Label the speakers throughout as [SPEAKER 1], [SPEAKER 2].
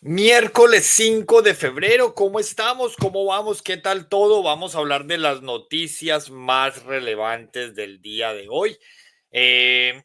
[SPEAKER 1] Miércoles 5 de febrero, ¿cómo estamos? ¿Cómo vamos? ¿Qué tal todo? Vamos a hablar de las noticias más relevantes del día de hoy. Eh,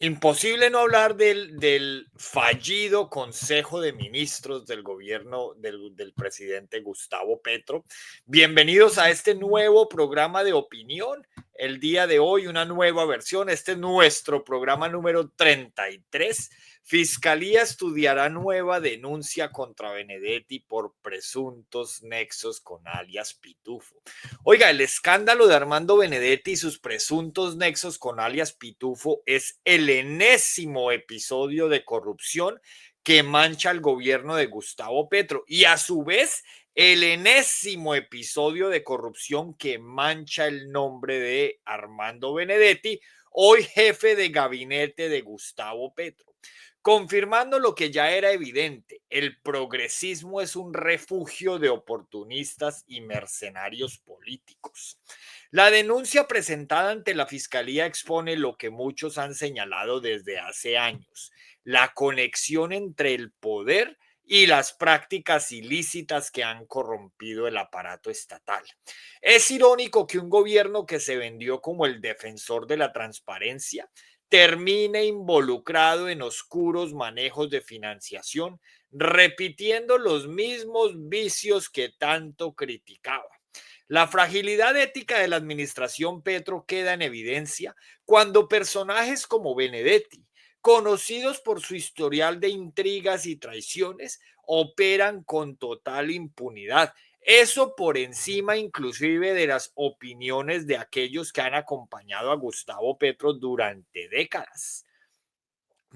[SPEAKER 1] Imposible no hablar del fallido Consejo de Ministros del gobierno del presidente Gustavo Petro. Bienvenidos a este nuevo programa de opinión. El día de hoy, una nueva versión. Este es nuestro programa número 33. Fiscalía estudiará nueva denuncia contra Benedetti por presuntos nexos con alias Pitufo. Oiga, el escándalo de Armando Benedetti y sus presuntos nexos con alias Pitufo es el enésimo episodio de corrupción que mancha al gobierno de Gustavo Petro y a su vez el enésimo episodio de corrupción que mancha el nombre de Armando Benedetti, hoy jefe de gabinete de Gustavo Petro. Confirmando lo que ya era evidente, el progresismo es un refugio de oportunistas y mercenarios políticos. La denuncia presentada ante la Fiscalía expone lo que muchos han señalado desde hace años, la conexión entre el poder y las prácticas ilícitas que han corrompido el aparato estatal. Es irónico que un gobierno que se vendió como el defensor de la transparencia termine involucrado en oscuros manejos de financiación, repitiendo los mismos vicios que tanto criticaba. La fragilidad ética de la administración Petro queda en evidencia cuando personajes como Benedetti, conocidos por su historial de intrigas y traiciones, operan con total impunidad. Eso por encima inclusive de las opiniones de aquellos que han acompañado a Gustavo Petro durante décadas.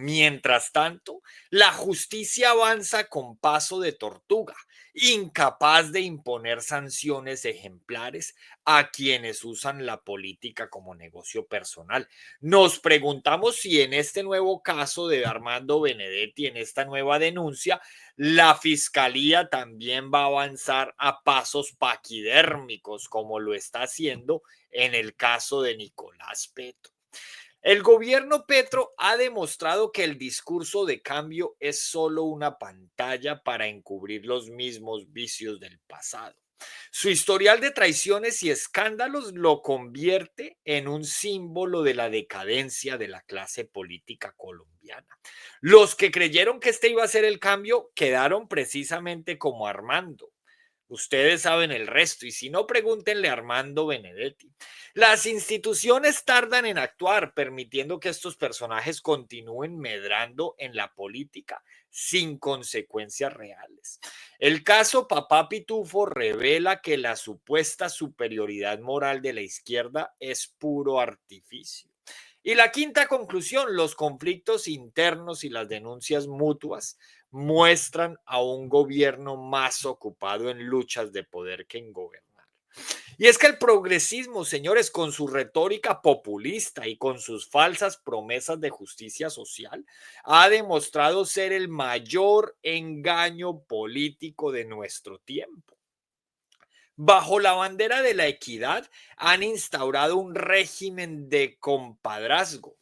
[SPEAKER 1] Mientras tanto, la justicia avanza con paso de tortuga, incapaz de imponer sanciones ejemplares a quienes usan la política como negocio personal. Nos preguntamos si en este nuevo caso de Armando Benedetti, en esta nueva denuncia, la fiscalía también va a avanzar a pasos paquidérmicos, como lo está haciendo en el caso de Nicolás Petro. El gobierno Petro ha demostrado que el discurso de cambio es solo una pantalla para encubrir los mismos vicios del pasado. Su historial de traiciones y escándalos lo convierte en un símbolo de la decadencia de la clase política colombiana. Los que creyeron que este iba a ser el cambio quedaron precisamente como Armando. Ustedes saben el resto y si no, pregúntenle a Armando Benedetti. Las instituciones tardan en actuar, permitiendo que estos personajes continúen medrando en la política sin consecuencias reales. El caso Papá Pitufo revela que la supuesta superioridad moral de la izquierda es puro artificio. Y la quinta conclusión, los conflictos internos y las denuncias mutuas muestran a un gobierno más ocupado en luchas de poder que en gobernar. Y es que el progresismo, señores, con su retórica populista y con sus falsas promesas de justicia social, ha demostrado ser el mayor engaño político de nuestro tiempo. Bajo la bandera de la equidad, han instaurado un régimen de compadrazgo,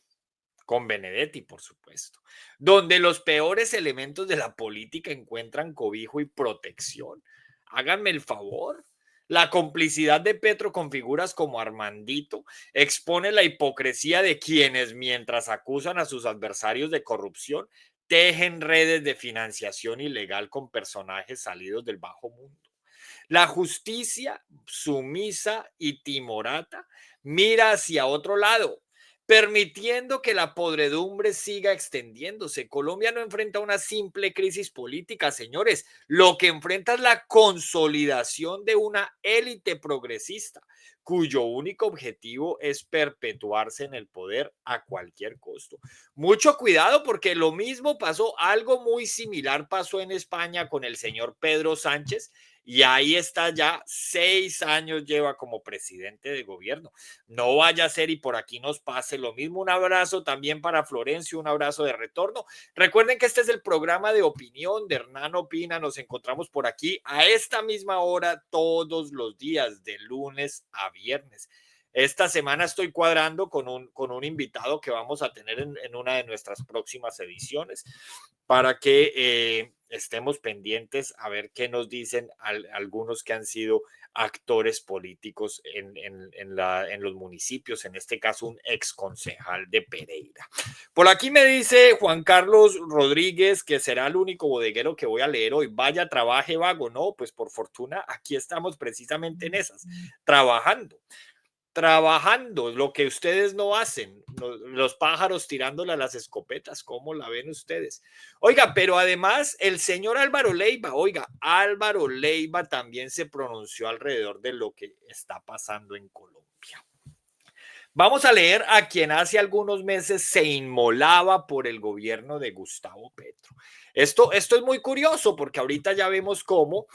[SPEAKER 1] con Benedetti, por supuesto, donde los peores elementos de la política encuentran cobijo y protección. Háganme el favor. La complicidad de Petro con figuras como Armandito expone la hipocresía de quienes, mientras acusan a sus adversarios de corrupción, tejen redes de financiación ilegal con personajes salidos del bajo mundo. La justicia, sumisa y timorata, mira hacia otro lado, permitiendo que la podredumbre siga extendiéndose. Colombia no enfrenta una simple crisis política, señores. Lo que enfrenta es la consolidación de una élite progresista, cuyo único objetivo es perpetuarse en el poder a cualquier costo. Mucho cuidado porque lo mismo pasó, algo muy similar pasó en España con el señor Pedro Sánchez y ahí está ya 6 años lleva como presidente de gobierno. No vaya a ser y por aquí nos pase lo mismo. Un abrazo también para Florencio, un abrazo de retorno. Recuerden que este es el programa de opinión de Hernán Opina. Nos encontramos por aquí a esta misma hora todos los días, de lunes a viernes. Esta semana estoy cuadrando con un invitado que vamos a tener en una de nuestras próximas ediciones para que estemos pendientes a ver qué nos dicen algunos que han sido actores políticos en los municipios, en este caso un ex concejal de Pereira. Por aquí me dice Juan Carlos Rodríguez que será el único bodeguero que voy a leer hoy. Vaya, trabaje, vago. No, pues por fortuna aquí estamos precisamente en esas, trabajando. Trabajando, lo que ustedes no hacen, los pájaros tirándole a las escopetas, ¿cómo la ven ustedes? Oiga, pero además el señor Álvaro Leiva, oiga, Álvaro Leiva también se pronunció alrededor de lo que está pasando en Colombia. Vamos a leer a quien hace algunos meses se inmolaba por el gobierno de Gustavo Petro. Esto es muy curioso porque ahorita ya vemos cómo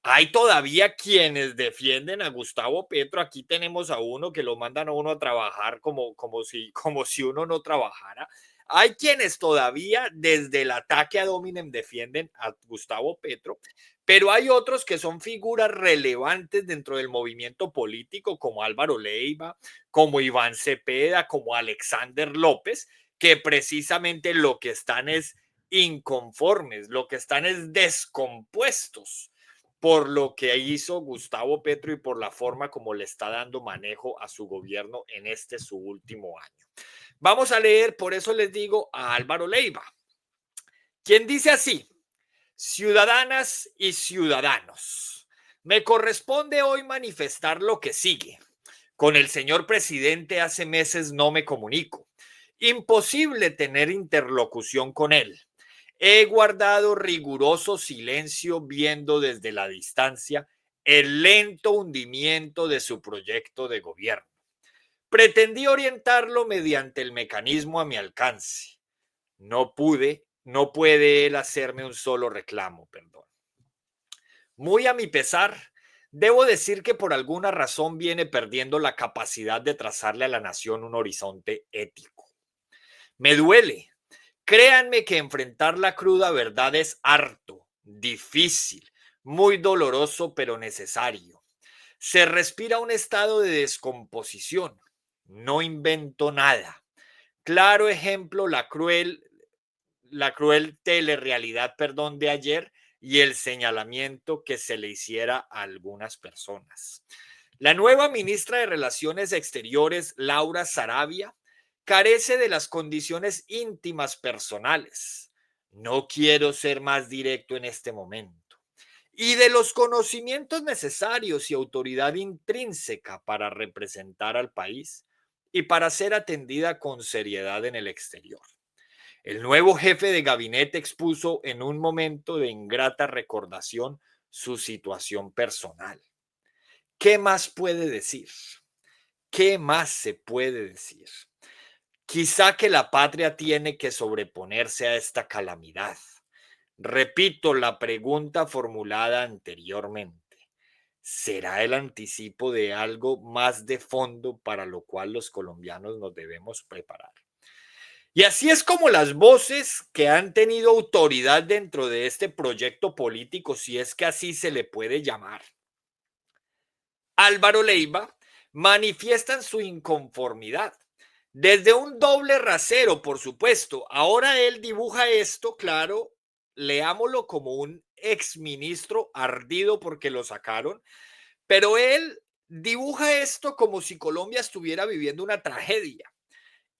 [SPEAKER 1] hay todavía quienes defienden a Gustavo Petro. Aquí tenemos a uno que lo mandan a uno a trabajar como si uno no trabajara. Hay quienes todavía desde el ataque a Dominem defienden a Gustavo Petro, pero hay otros que son figuras relevantes dentro del movimiento político, como Álvaro Leiva, como Iván Cepeda, como Alexander López, que precisamente lo que están es inconformes, lo que están es descompuestos por lo que hizo Gustavo Petro y por la forma como le está dando manejo a su gobierno en este su último año. Vamos a leer, por eso les digo, a Álvaro Leiva, quien dice así: ciudadanas y ciudadanos, me corresponde hoy manifestar lo que sigue. Con el señor presidente hace meses no me comunico. Imposible tener interlocución con él. He guardado riguroso silencio viendo desde la distancia el lento hundimiento de su proyecto de gobierno. Pretendí orientarlo mediante el mecanismo a mi alcance. No puede él hacerme un solo reclamo, perdón. Muy a mi pesar, debo decir que por alguna razón viene perdiendo la capacidad de trazarle a la nación un horizonte ético. Me duele. Créanme que enfrentar la cruda verdad es harto, difícil, muy doloroso, pero necesario. Se respira un estado de descomposición. No invento nada. Claro ejemplo, la cruel telerrealidad, perdón, de ayer y el señalamiento que se le hiciera a algunas personas. La nueva ministra de Relaciones Exteriores, Laura Sarabia, carece de las condiciones íntimas personales. No quiero ser más directo en este momento. Y de los conocimientos necesarios y autoridad intrínseca para representar al país y para ser atendida con seriedad en el exterior. El nuevo jefe de gabinete expuso en un momento de ingrata recordación su situación personal. ¿Qué más puede decir? ¿Qué más se puede decir? Quizá que la patria tiene que sobreponerse a esta calamidad. Repito la pregunta formulada anteriormente. ¿Será el anticipo de algo más de fondo para lo cual los colombianos nos debemos preparar? Y así es como las voces que han tenido autoridad dentro de este proyecto político, si es que así se le puede llamar, Álvaro Leiva, manifiestan su inconformidad. Desde un doble rasero, por supuesto. Ahora él dibuja esto, claro, leámoslo como un exministro ardido porque lo sacaron, pero él dibuja esto como si Colombia estuviera viviendo una tragedia.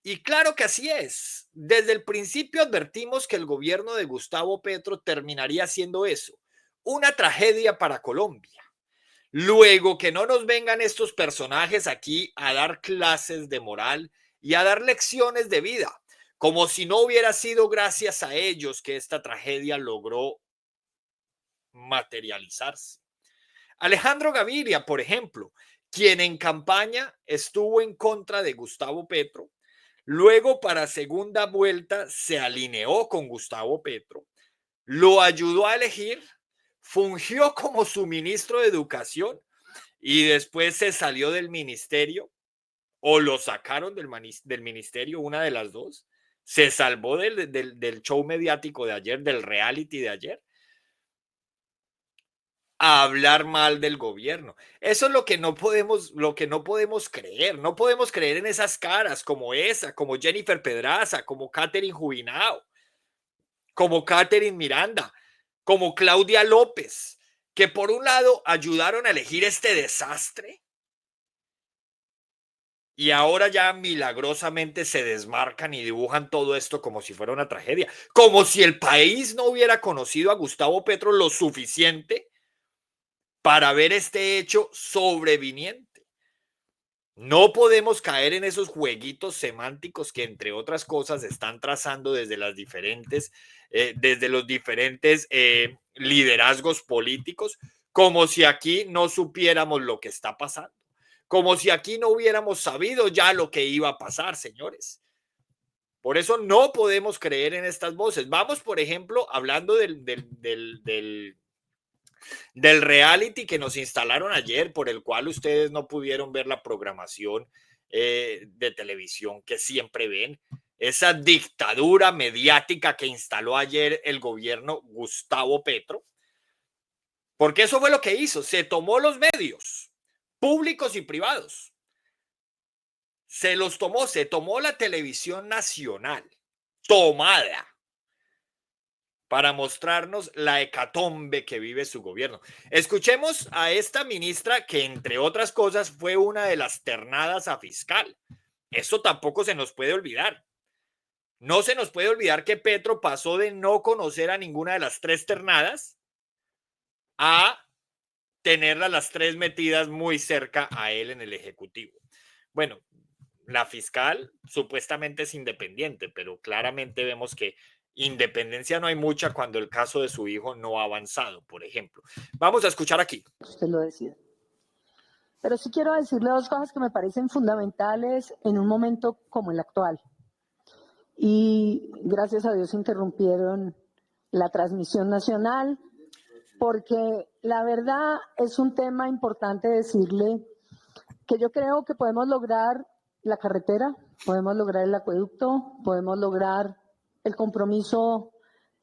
[SPEAKER 1] Y claro que así es. Desde el principio advertimos que el gobierno de Gustavo Petro terminaría siendo eso, una tragedia para Colombia. Luego que no nos vengan estos personajes aquí a dar clases de moral y a dar lecciones de vida, como si no hubiera sido gracias a ellos que esta tragedia logró materializarse. Alejandro Gaviria, por ejemplo, quien en campaña estuvo en contra de Gustavo Petro, luego para segunda vuelta se alineó con Gustavo Petro, lo ayudó a elegir, fungió como su ministro de Educación y después se salió del ministerio o lo sacaron del ministerio, una de las dos. Se salvó del show mediático de ayer, del reality de ayer. a hablar mal del gobierno. Eso es lo que no podemos creer. No podemos creer en esas caras como esa, como Jennifer Pedraza, como Catherine Jubinao, como Catherine Miranda, como Claudia López, que por un lado ayudaron a elegir este desastre y ahora ya milagrosamente se desmarcan y dibujan todo esto como si fuera una tragedia, como si el país no hubiera conocido a Gustavo Petro lo suficiente para ver este hecho sobreviniente. No podemos caer en esos jueguitos semánticos que, entre otras cosas, están trazando desde los diferentes liderazgos políticos, como si aquí no supiéramos lo que está pasando, como si aquí no hubiéramos sabido ya lo que iba a pasar, señores. Por eso no podemos creer en estas voces. Vamos, por ejemplo, hablando del reality que nos instalaron ayer, por el cual ustedes no pudieron ver la programación de televisión que siempre ven, esa dictadura mediática que instaló ayer el gobierno Gustavo Petro, porque eso fue lo que hizo, se tomó los medios públicos y privados, se tomó la televisión nacional, tomada, para mostrarnos la hecatombe que vive su gobierno. Escuchemos a esta ministra que, entre otras cosas, fue una de las ternadas a fiscal. Eso tampoco se nos puede olvidar. No se nos puede olvidar que Petro pasó de no conocer a ninguna de las tres ternadas a tenerlas las tres metidas muy cerca a él en el Ejecutivo. Bueno, la fiscal supuestamente es independiente, pero claramente vemos que independencia no hay mucha cuando el caso de su hijo no ha avanzado, por ejemplo. Vamos a escuchar aquí.
[SPEAKER 2] Usted lo decide. Pero sí quiero decirle dos cosas que me parecen fundamentales en un momento como el actual. Y gracias a Dios interrumpieron la transmisión nacional, porque la verdad es un tema importante decirle que yo creo que podemos lograr la carretera, podemos lograr el acueducto, podemos lograr el compromiso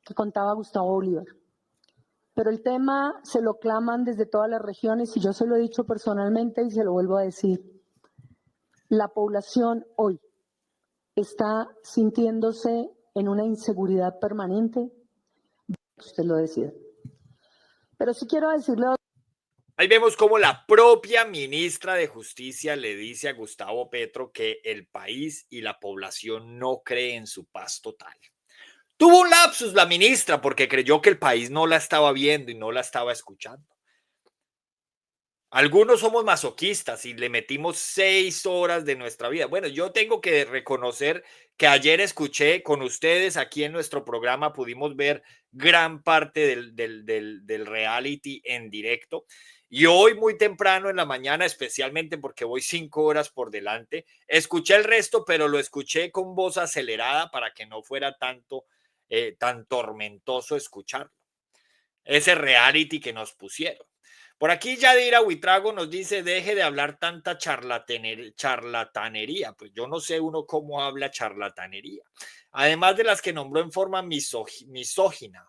[SPEAKER 2] que contaba Gustavo Bolívar. Pero el tema se lo claman desde todas las regiones y yo se lo he dicho personalmente y se lo vuelvo a decir. La población hoy está sintiéndose en una inseguridad permanente. Usted lo decide. Pero sí quiero decirle.
[SPEAKER 1] Ahí vemos cómo la propia ministra de Justicia le dice a Gustavo Petro que el país y la población no creen en su paz total. Tuvo un lapsus la ministra porque creyó que el país no la estaba viendo y no la estaba escuchando. Algunos somos masoquistas y le metimos 6 horas de nuestra vida. Bueno, yo tengo que reconocer que ayer escuché con ustedes aquí en nuestro programa, pudimos ver gran parte del reality en directo. Y hoy muy temprano en la mañana, especialmente porque voy 5 horas por delante, escuché el resto, pero lo escuché con voz acelerada para que no fuera tan tormentoso escucharlo. Ese reality que nos pusieron. Por aquí Yadira Huitrago nos dice, deje de hablar tanta charlatanería. Pues yo no sé uno cómo habla charlatanería. Además de las que nombró en forma misógina.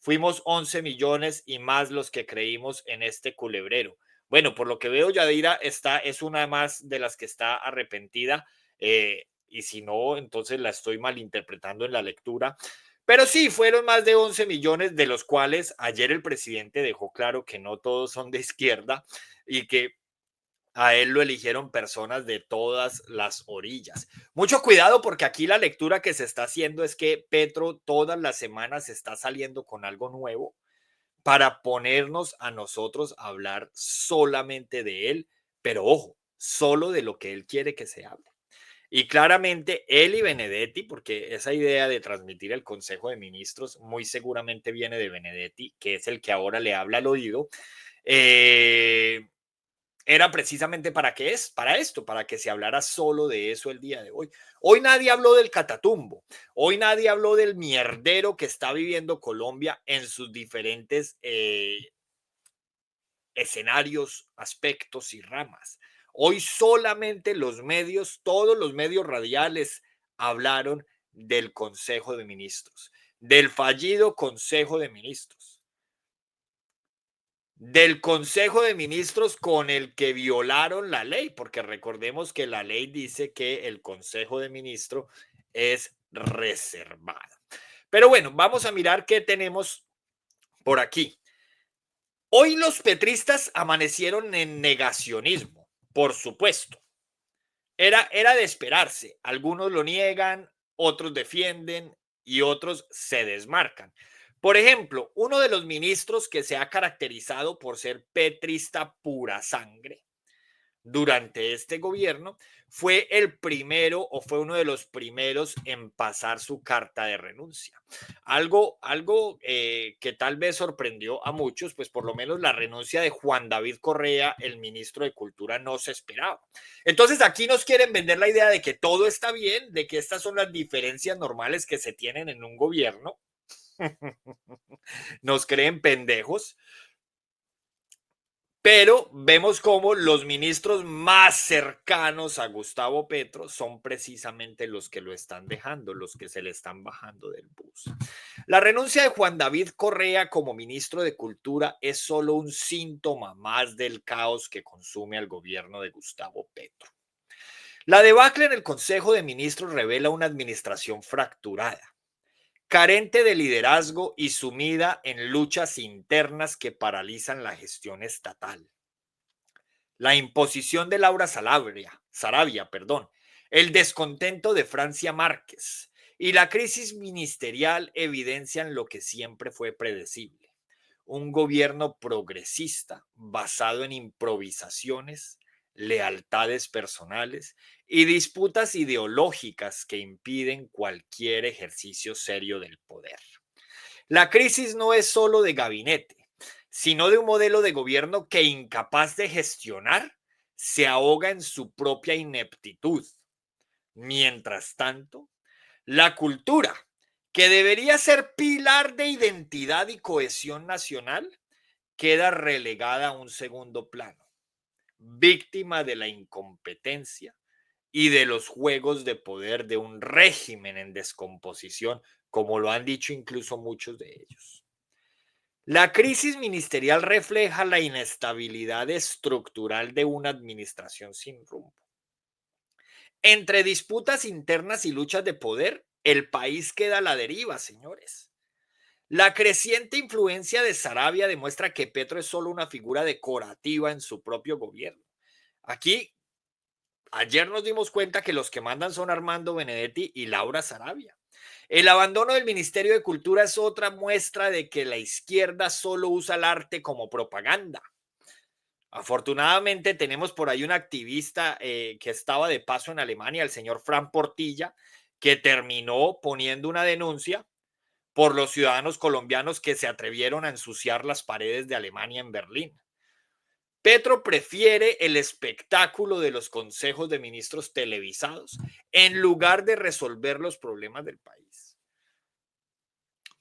[SPEAKER 1] Fuimos 11 millones y más los que creímos en este culebrero. Bueno, por lo que veo, Yadira es una más de las que está arrepentida. Y si no, entonces la estoy malinterpretando en la lectura. Pero sí, fueron más de 11 millones, de los cuales ayer el presidente dejó claro que no todos son de izquierda y que a él lo eligieron personas de todas las orillas. Mucho cuidado porque aquí la lectura que se está haciendo es que Petro todas las semanas está saliendo con algo nuevo para ponernos a nosotros a hablar solamente de él, pero ojo, solo de lo que él quiere que se hable. Y claramente él y Benedetti, porque esa idea de transmitir el Consejo de Ministros muy seguramente viene de Benedetti, que es el que ahora le habla al oído, eh, era precisamente para qué es, para esto, para que se hablara solo de eso el día de hoy. Hoy nadie habló del catatumbo, hoy nadie habló del mierdero que está viviendo Colombia en sus diferentes escenarios, aspectos y ramas. Hoy solamente los medios, todos los medios radiales hablaron del Consejo de Ministros, del fallido Consejo de Ministros, del Consejo de Ministros con el que violaron la ley, porque recordemos que la ley dice que el Consejo de Ministros es reservado. Pero bueno, vamos a mirar qué tenemos por aquí. Hoy los petristas amanecieron en negacionismo, por supuesto. Era de esperarse. Algunos lo niegan, otros defienden y otros se desmarcan. Por ejemplo, uno de los ministros que se ha caracterizado por ser petrista pura sangre durante este gobierno fue el primero o fue uno de los primeros en pasar su carta de renuncia. Algo que tal vez sorprendió a muchos, pues por lo menos la renuncia de Juan David Correa, el ministro de Cultura, no se esperaba. Entonces aquí nos quieren vender la idea de que todo está bien, de que estas son las diferencias normales que se tienen en un gobierno. Nos creen pendejos. Pero vemos cómo los ministros más cercanos a Gustavo Petro son precisamente los que lo están dejando, los que se le están bajando del bus. La renuncia de Juan David Correa como ministro de Cultura es solo un síntoma más del caos que consume al gobierno de Gustavo Petro. La debacle en el Consejo de Ministros revela una administración fracturada, carente de liderazgo y sumida en luchas internas que paralizan la gestión estatal. La imposición de Laura Sarabia, el descontento de Francia Márquez y la crisis ministerial evidencian lo que siempre fue predecible: un gobierno progresista basado en improvisaciones, lealtades personales y disputas ideológicas que impiden cualquier ejercicio serio del poder. La crisis no es solo de gabinete, sino de un modelo de gobierno que, incapaz de gestionar, se ahoga en su propia ineptitud. Mientras tanto, la cultura, que debería ser pilar de identidad y cohesión nacional, queda relegada a un segundo plano, víctima de la incompetencia y de los juegos de poder de un régimen en descomposición, como lo han dicho incluso muchos de ellos. La crisis ministerial refleja la inestabilidad estructural de una administración sin rumbo. Entre disputas internas y luchas de poder, el país queda a la deriva, señores. La creciente influencia de Sarabia demuestra que Petro es solo una figura decorativa en su propio gobierno. Aquí, ayer nos dimos cuenta que los que mandan son Armando Benedetti y Laura Sarabia. El abandono del Ministerio de Cultura es otra muestra de que la izquierda solo usa el arte como propaganda. Afortunadamente tenemos por ahí un activista que estaba de paso en Alemania, el señor Fran Portilla, que terminó poniendo una denuncia por los ciudadanos colombianos que se atrevieron a ensuciar las paredes de Alemania en Berlín. Petro prefiere el espectáculo de los consejos de ministros televisados en lugar de resolver los problemas del país.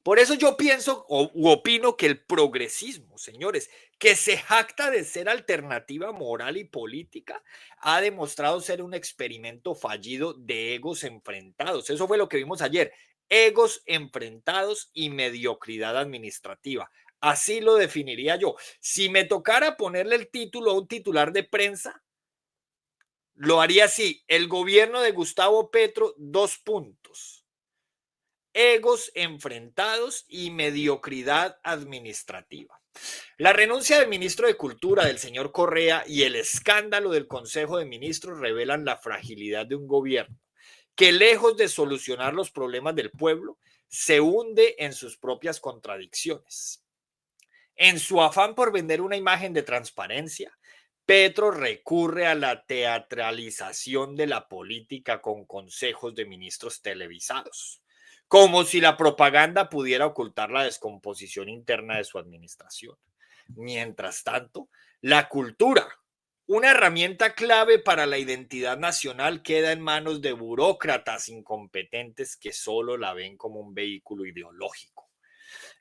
[SPEAKER 1] Por eso yo pienso u opino que el progresismo, señores, que se jacta de ser alternativa moral y política, ha demostrado ser un experimento fallido de egos enfrentados. Eso fue lo que vimos ayer: egos enfrentados y mediocridad administrativa. Así lo definiría yo. Si me tocara ponerle el título a un titular de prensa, lo haría así: el gobierno de Gustavo Petro, dos puntos: egos enfrentados y mediocridad administrativa. La renuncia del ministro de Cultura, del señor Correa, y el escándalo del Consejo de Ministros revelan la fragilidad de un gobierno que, lejos de solucionar los problemas del pueblo, se hunde en sus propias contradicciones. En su afán por vender una imagen de transparencia, Petro recurre a la teatralización de la política con consejos de ministros televisados, como si la propaganda pudiera ocultar la descomposición interna de su administración. Mientras tanto, la cultura, una herramienta clave para la identidad nacional, queda en manos de burócratas incompetentes que solo la ven como un vehículo ideológico.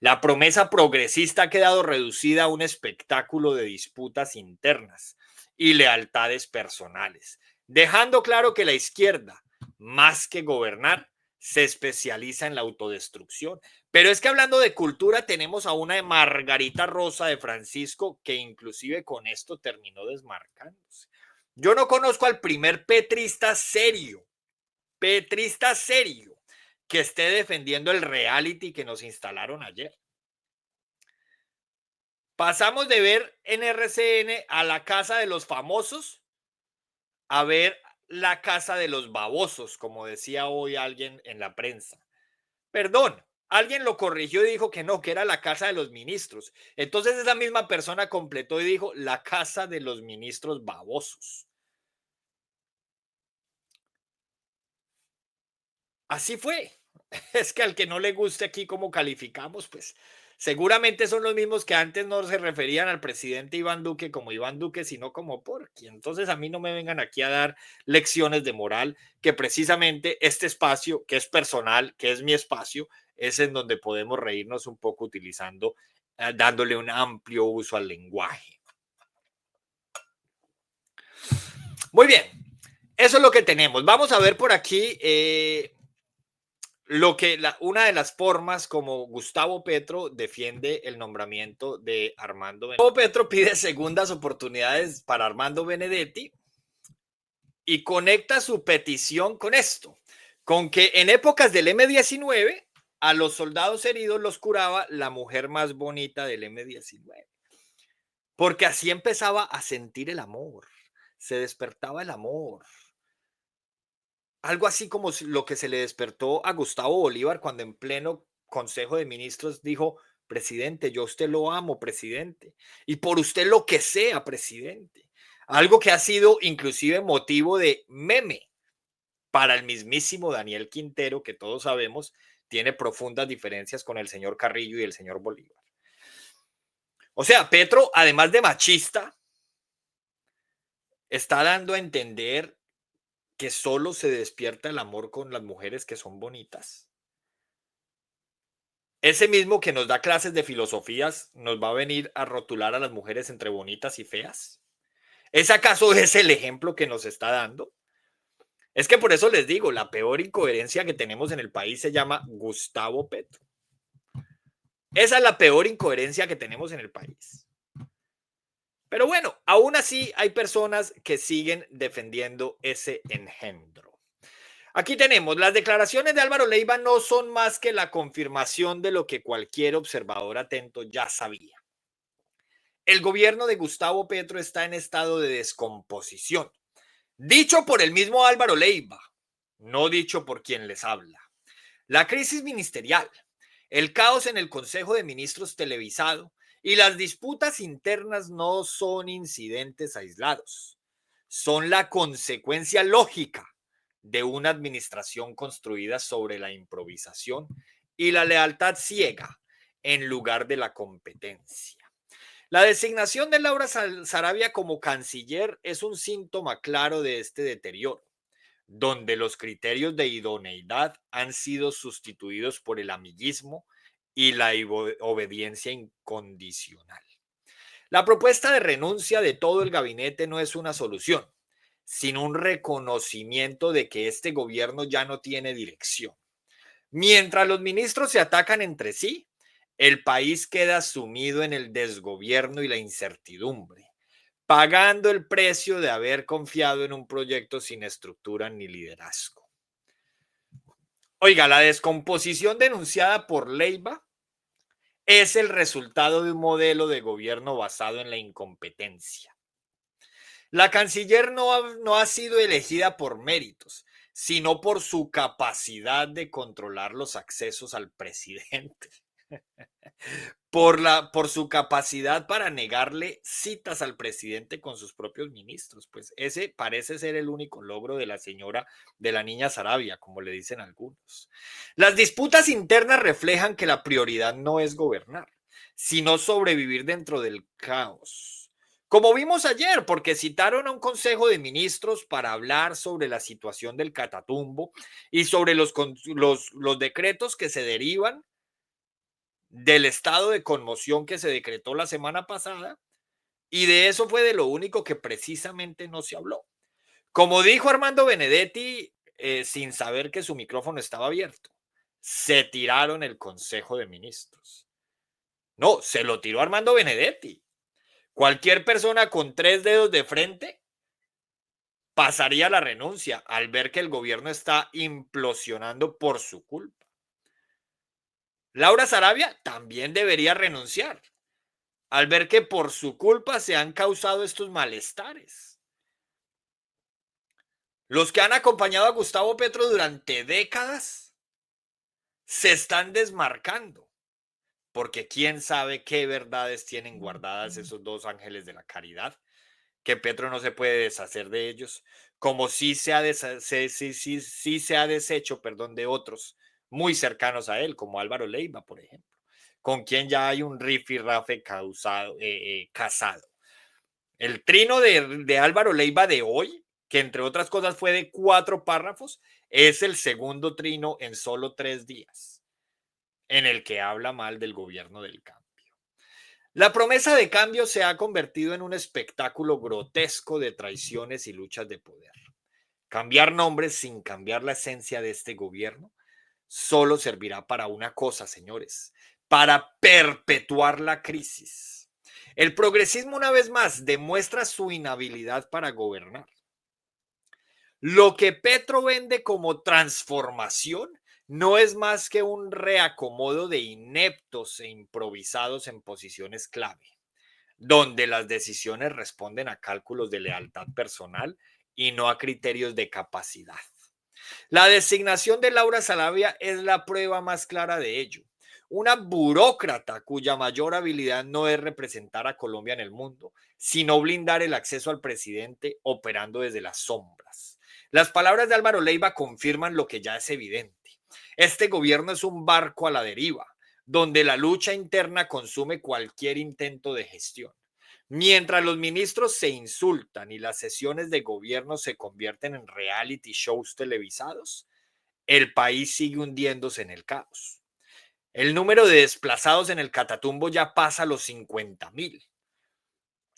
[SPEAKER 1] La promesa progresista ha quedado reducida a un espectáculo de disputas internas y lealtades personales, dejando claro que la izquierda, más que gobernar, se especializa en la autodestrucción. Pero es que hablando de cultura, tenemos a una de Margarita Rosa de Francisco, que inclusive con esto terminó desmarcándose. Yo no conozco al primer petrista serio, que esté defendiendo el reality que nos instalaron ayer. Pasamos de ver en RCN a la casa de los famosos a ver la casa de los babosos, como decía hoy alguien en la prensa. Perdón, alguien lo corrigió y dijo que no, que era la casa de los ministros. Entonces esa misma persona completó y dijo la casa de los ministros babosos. Así fue. Es que al que no le guste aquí cómo calificamos, pues seguramente son los mismos que antes no se referían al presidente Iván Duque como Iván Duque, sino como Porky. Entonces a mí no me vengan aquí a dar lecciones de moral, que precisamente este espacio, que es personal, que es mi espacio, es en donde podemos reírnos un poco utilizando, dándole un amplio uso al lenguaje. Muy bien, eso es lo que tenemos. Vamos a ver por aquí una de las formas como Gustavo Petro defiende el nombramiento de Armando Benedetti. Gustavo Petro pide segundas oportunidades para Armando Benedetti y conecta su petición con esto, con que en épocas del M-19 a los soldados heridos los curaba la mujer más bonita del M-19, porque así empezaba a sentir el amor, se despertaba el amor. Algo así como lo que se le despertó a Gustavo Bolívar cuando en pleno Consejo de Ministros dijo: presidente, yo a usted lo amo, presidente, y por usted lo que sea, presidente. Algo que ha sido inclusive motivo de meme para el mismísimo Daniel Quintero, que todos sabemos tiene profundas diferencias con el señor Carrillo y el señor Bolívar. O sea, Petro, además de machista, está dando a entender que solo se despierta el amor con las mujeres que son bonitas. Ese mismo que nos da clases de filosofías nos va a venir a rotular a las mujeres entre bonitas y feas. ¿Es acaso ese el ejemplo que nos está dando? Es que por eso les digo, la peor incoherencia que tenemos en el país se llama Gustavo Petro. Esa es la peor incoherencia que tenemos en el país. Pero bueno, aún así hay personas que siguen defendiendo ese engendro. Aquí tenemos, las declaraciones de Álvaro Leiva no son más que la confirmación de lo que cualquier observador atento ya sabía. El gobierno de Gustavo Petro está en estado de descomposición, dicho por el mismo Álvaro Leiva, no dicho por quien les habla. La crisis ministerial, el caos en el Consejo de Ministros televisado y las disputas internas no son incidentes aislados, son la consecuencia lógica de una administración construida sobre la improvisación y la lealtad ciega en lugar de la competencia. La designación de Laura Sarabia como canciller es un síntoma claro de este deterioro, donde los criterios de idoneidad han sido sustituidos por el amiguismo y la obediencia incondicional. La propuesta de renuncia de todo el gabinete no es una solución, sino un reconocimiento de que este gobierno ya no tiene dirección. Mientras los ministros se atacan entre sí, el país queda sumido en el desgobierno y la incertidumbre, pagando el precio de haber confiado en un proyecto sin estructura ni liderazgo. Oiga, la descomposición denunciada por Leiva es el resultado de un modelo de gobierno basado en la incompetencia. La canciller no ha sido elegida por méritos, sino por su capacidad de controlar los accesos al presidente. Por su capacidad para negarle citas al presidente con sus propios ministros. Pues ese parece ser el único logro de la señora, de la niña Sarabia, como le dicen algunos. Las disputas internas reflejan que la prioridad no es gobernar, sino sobrevivir dentro del caos. Como vimos ayer, porque citaron a un consejo de ministros para hablar sobre la situación del Catatumbo y sobre los decretos que se derivan del estado de conmoción que se decretó la semana pasada, y de eso fue de lo único que precisamente no se habló. Como dijo Armando Benedetti, sin saber que su micrófono estaba abierto, se tiraron el Consejo de Ministros. No, se lo tiró Armando Benedetti. Cualquier persona con 3 dedos de frente pasaría la renuncia al ver que el gobierno está implosionando por su culpa. Laura Sarabia también debería renunciar al ver que por su culpa se han causado estos malestares. Los que han acompañado a Gustavo Petro durante décadas se están desmarcando, porque quién sabe qué verdades tienen guardadas esos dos ángeles de la caridad, que Petro no se puede deshacer de ellos, como sí se ha deshecho, perdón, de otros muy cercanos a él, como Álvaro Leiva, por ejemplo, con quien ya hay un rifirrafe casado. El trino de Álvaro Leiva de hoy, que entre otras cosas fue de 4 párrafos, es el segundo trino en solo 3 días, en el que habla mal del gobierno del cambio. La promesa de cambio se ha convertido en un espectáculo grotesco de traiciones y luchas de poder. Cambiar nombres sin cambiar la esencia de este gobierno solo servirá para una cosa, señores, para perpetuar la crisis. El progresismo una vez más demuestra su inhabilidad para gobernar. Lo que Petro vende como transformación no es más que un reacomodo de ineptos e improvisados en posiciones clave, donde las decisiones responden a cálculos de lealtad personal y no a criterios de capacidad. La designación de Laura Sarabia es la prueba más clara de ello. Una burócrata cuya mayor habilidad no es representar a Colombia en el mundo, sino blindar el acceso al presidente operando desde las sombras. Las palabras de Álvaro Leiva confirman lo que ya es evidente. Este gobierno es un barco a la deriva, donde la lucha interna consume cualquier intento de gestión. Mientras los ministros se insultan y las sesiones de gobierno se convierten en reality shows televisados, el país sigue hundiéndose en el caos. El número de desplazados en el Catatumbo ya pasa los 50,000.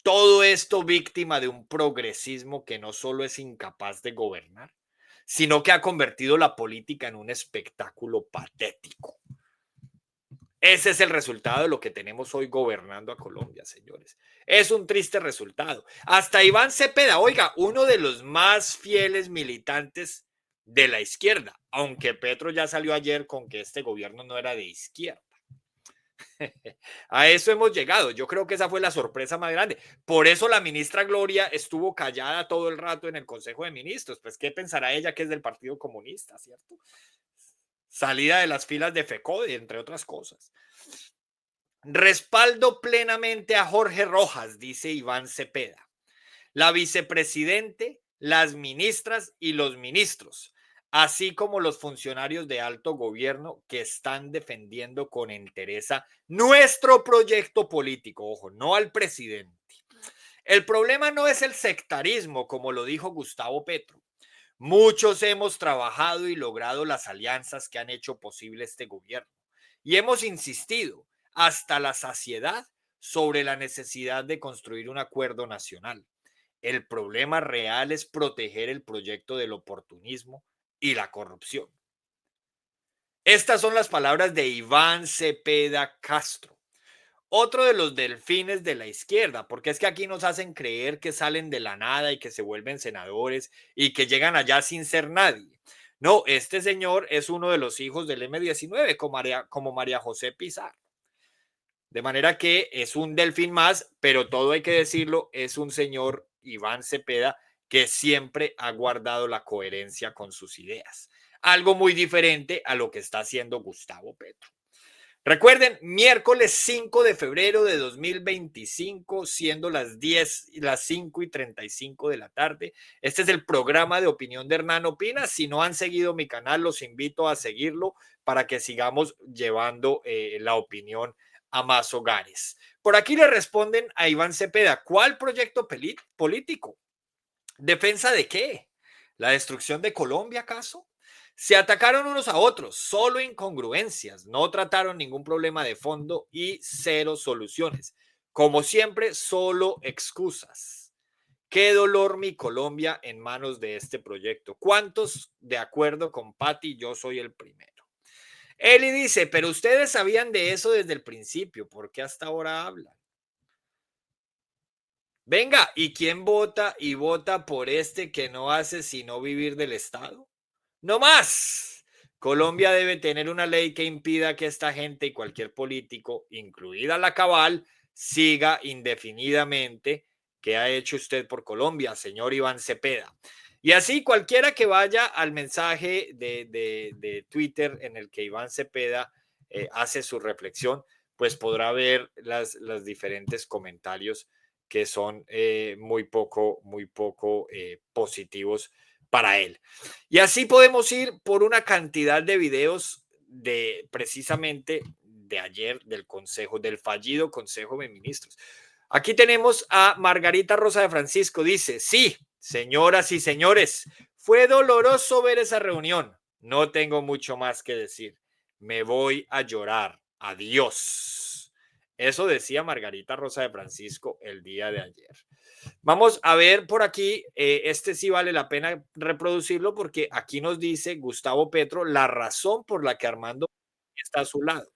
[SPEAKER 1] Todo esto víctima de un progresismo que no solo es incapaz de gobernar, sino que ha convertido la política en un espectáculo patético. Ese es el resultado de lo que tenemos hoy gobernando a Colombia, señores. Es un triste resultado. Hasta Iván Cepeda, oiga, uno de los más fieles militantes de la izquierda, aunque Petro ya salió ayer con que este gobierno no era de izquierda. A eso hemos llegado. Yo creo que esa fue la sorpresa más grande. Por eso la ministra Gloria estuvo callada todo el rato en el Consejo de Ministros. Pues, ¿qué pensará ella que es del Partido Comunista, cierto? Salida de las filas de FECODE, entre otras cosas. Respaldo plenamente a Jorge Rojas, dice Iván Cepeda. La vicepresidente, las ministras y los ministros, así como los funcionarios de alto gobierno que están defendiendo con entereza nuestro proyecto político. Ojo, no al presidente. El problema no es el sectarismo, como lo dijo Gustavo Petro. Muchos hemos trabajado y logrado las alianzas que han hecho posible este gobierno y hemos insistido hasta la saciedad sobre la necesidad de construir un acuerdo nacional. El problema real es proteger el proyecto del oportunismo y la corrupción. Estas son las palabras de Iván Cepeda Castro, otro de los delfines de la izquierda, porque es que aquí nos hacen creer que salen de la nada y que se vuelven senadores y que llegan allá sin ser nadie. No, este señor es uno de los hijos del M19, como María José Pizarro. De manera que es un delfín más, pero todo hay que decirlo, es un señor Iván Cepeda que siempre ha guardado la coherencia con sus ideas. Algo muy diferente a lo que está haciendo Gustavo Petro. Recuerden, miércoles 5 de febrero de 2025, siendo las 5:35 de la tarde. Este es el programa de opinión de Hernán Opina. Si no han seguido mi canal, los invito a seguirlo para que sigamos llevando la opinión a más hogares. Por aquí le responden a Iván Cepeda, ¿cuál proyecto político? ¿Defensa de qué? ¿La destrucción de Colombia, acaso? Se atacaron unos a otros, solo incongruencias, no trataron ningún problema de fondo y cero soluciones. Como siempre, solo excusas. Qué dolor mi Colombia en manos de este proyecto. ¿Cuántos de acuerdo con Patti? Yo soy el primero. Eli dice, pero ustedes sabían de eso desde el principio, ¿por qué hasta ahora hablan? Venga, ¿y quién vota y vota por este que no hace sino vivir del Estado? No más. Colombia debe tener una ley que impida que esta gente y cualquier político, incluida la Cabal, siga indefinidamente. ¿Qué ha hecho usted por Colombia, señor Iván Cepeda? Y así cualquiera que vaya al mensaje de Twitter en el que Iván Cepeda hace su reflexión, pues podrá ver las diferentes comentarios que son muy poco positivos para él. Y así podemos ir por una cantidad de videos de precisamente de ayer del Consejo, del fallido Consejo de Ministros. Aquí tenemos a Margarita Rosa de Francisco, dice, sí, señoras y señores, fue doloroso ver esa reunión. No tengo mucho más que decir. Me voy a llorar. Adiós. Eso decía Margarita Rosa de Francisco el día de ayer. Vamos a ver por aquí, este sí vale la pena reproducirlo porque aquí nos dice Gustavo Petro la razón por la que Armando está a su lado.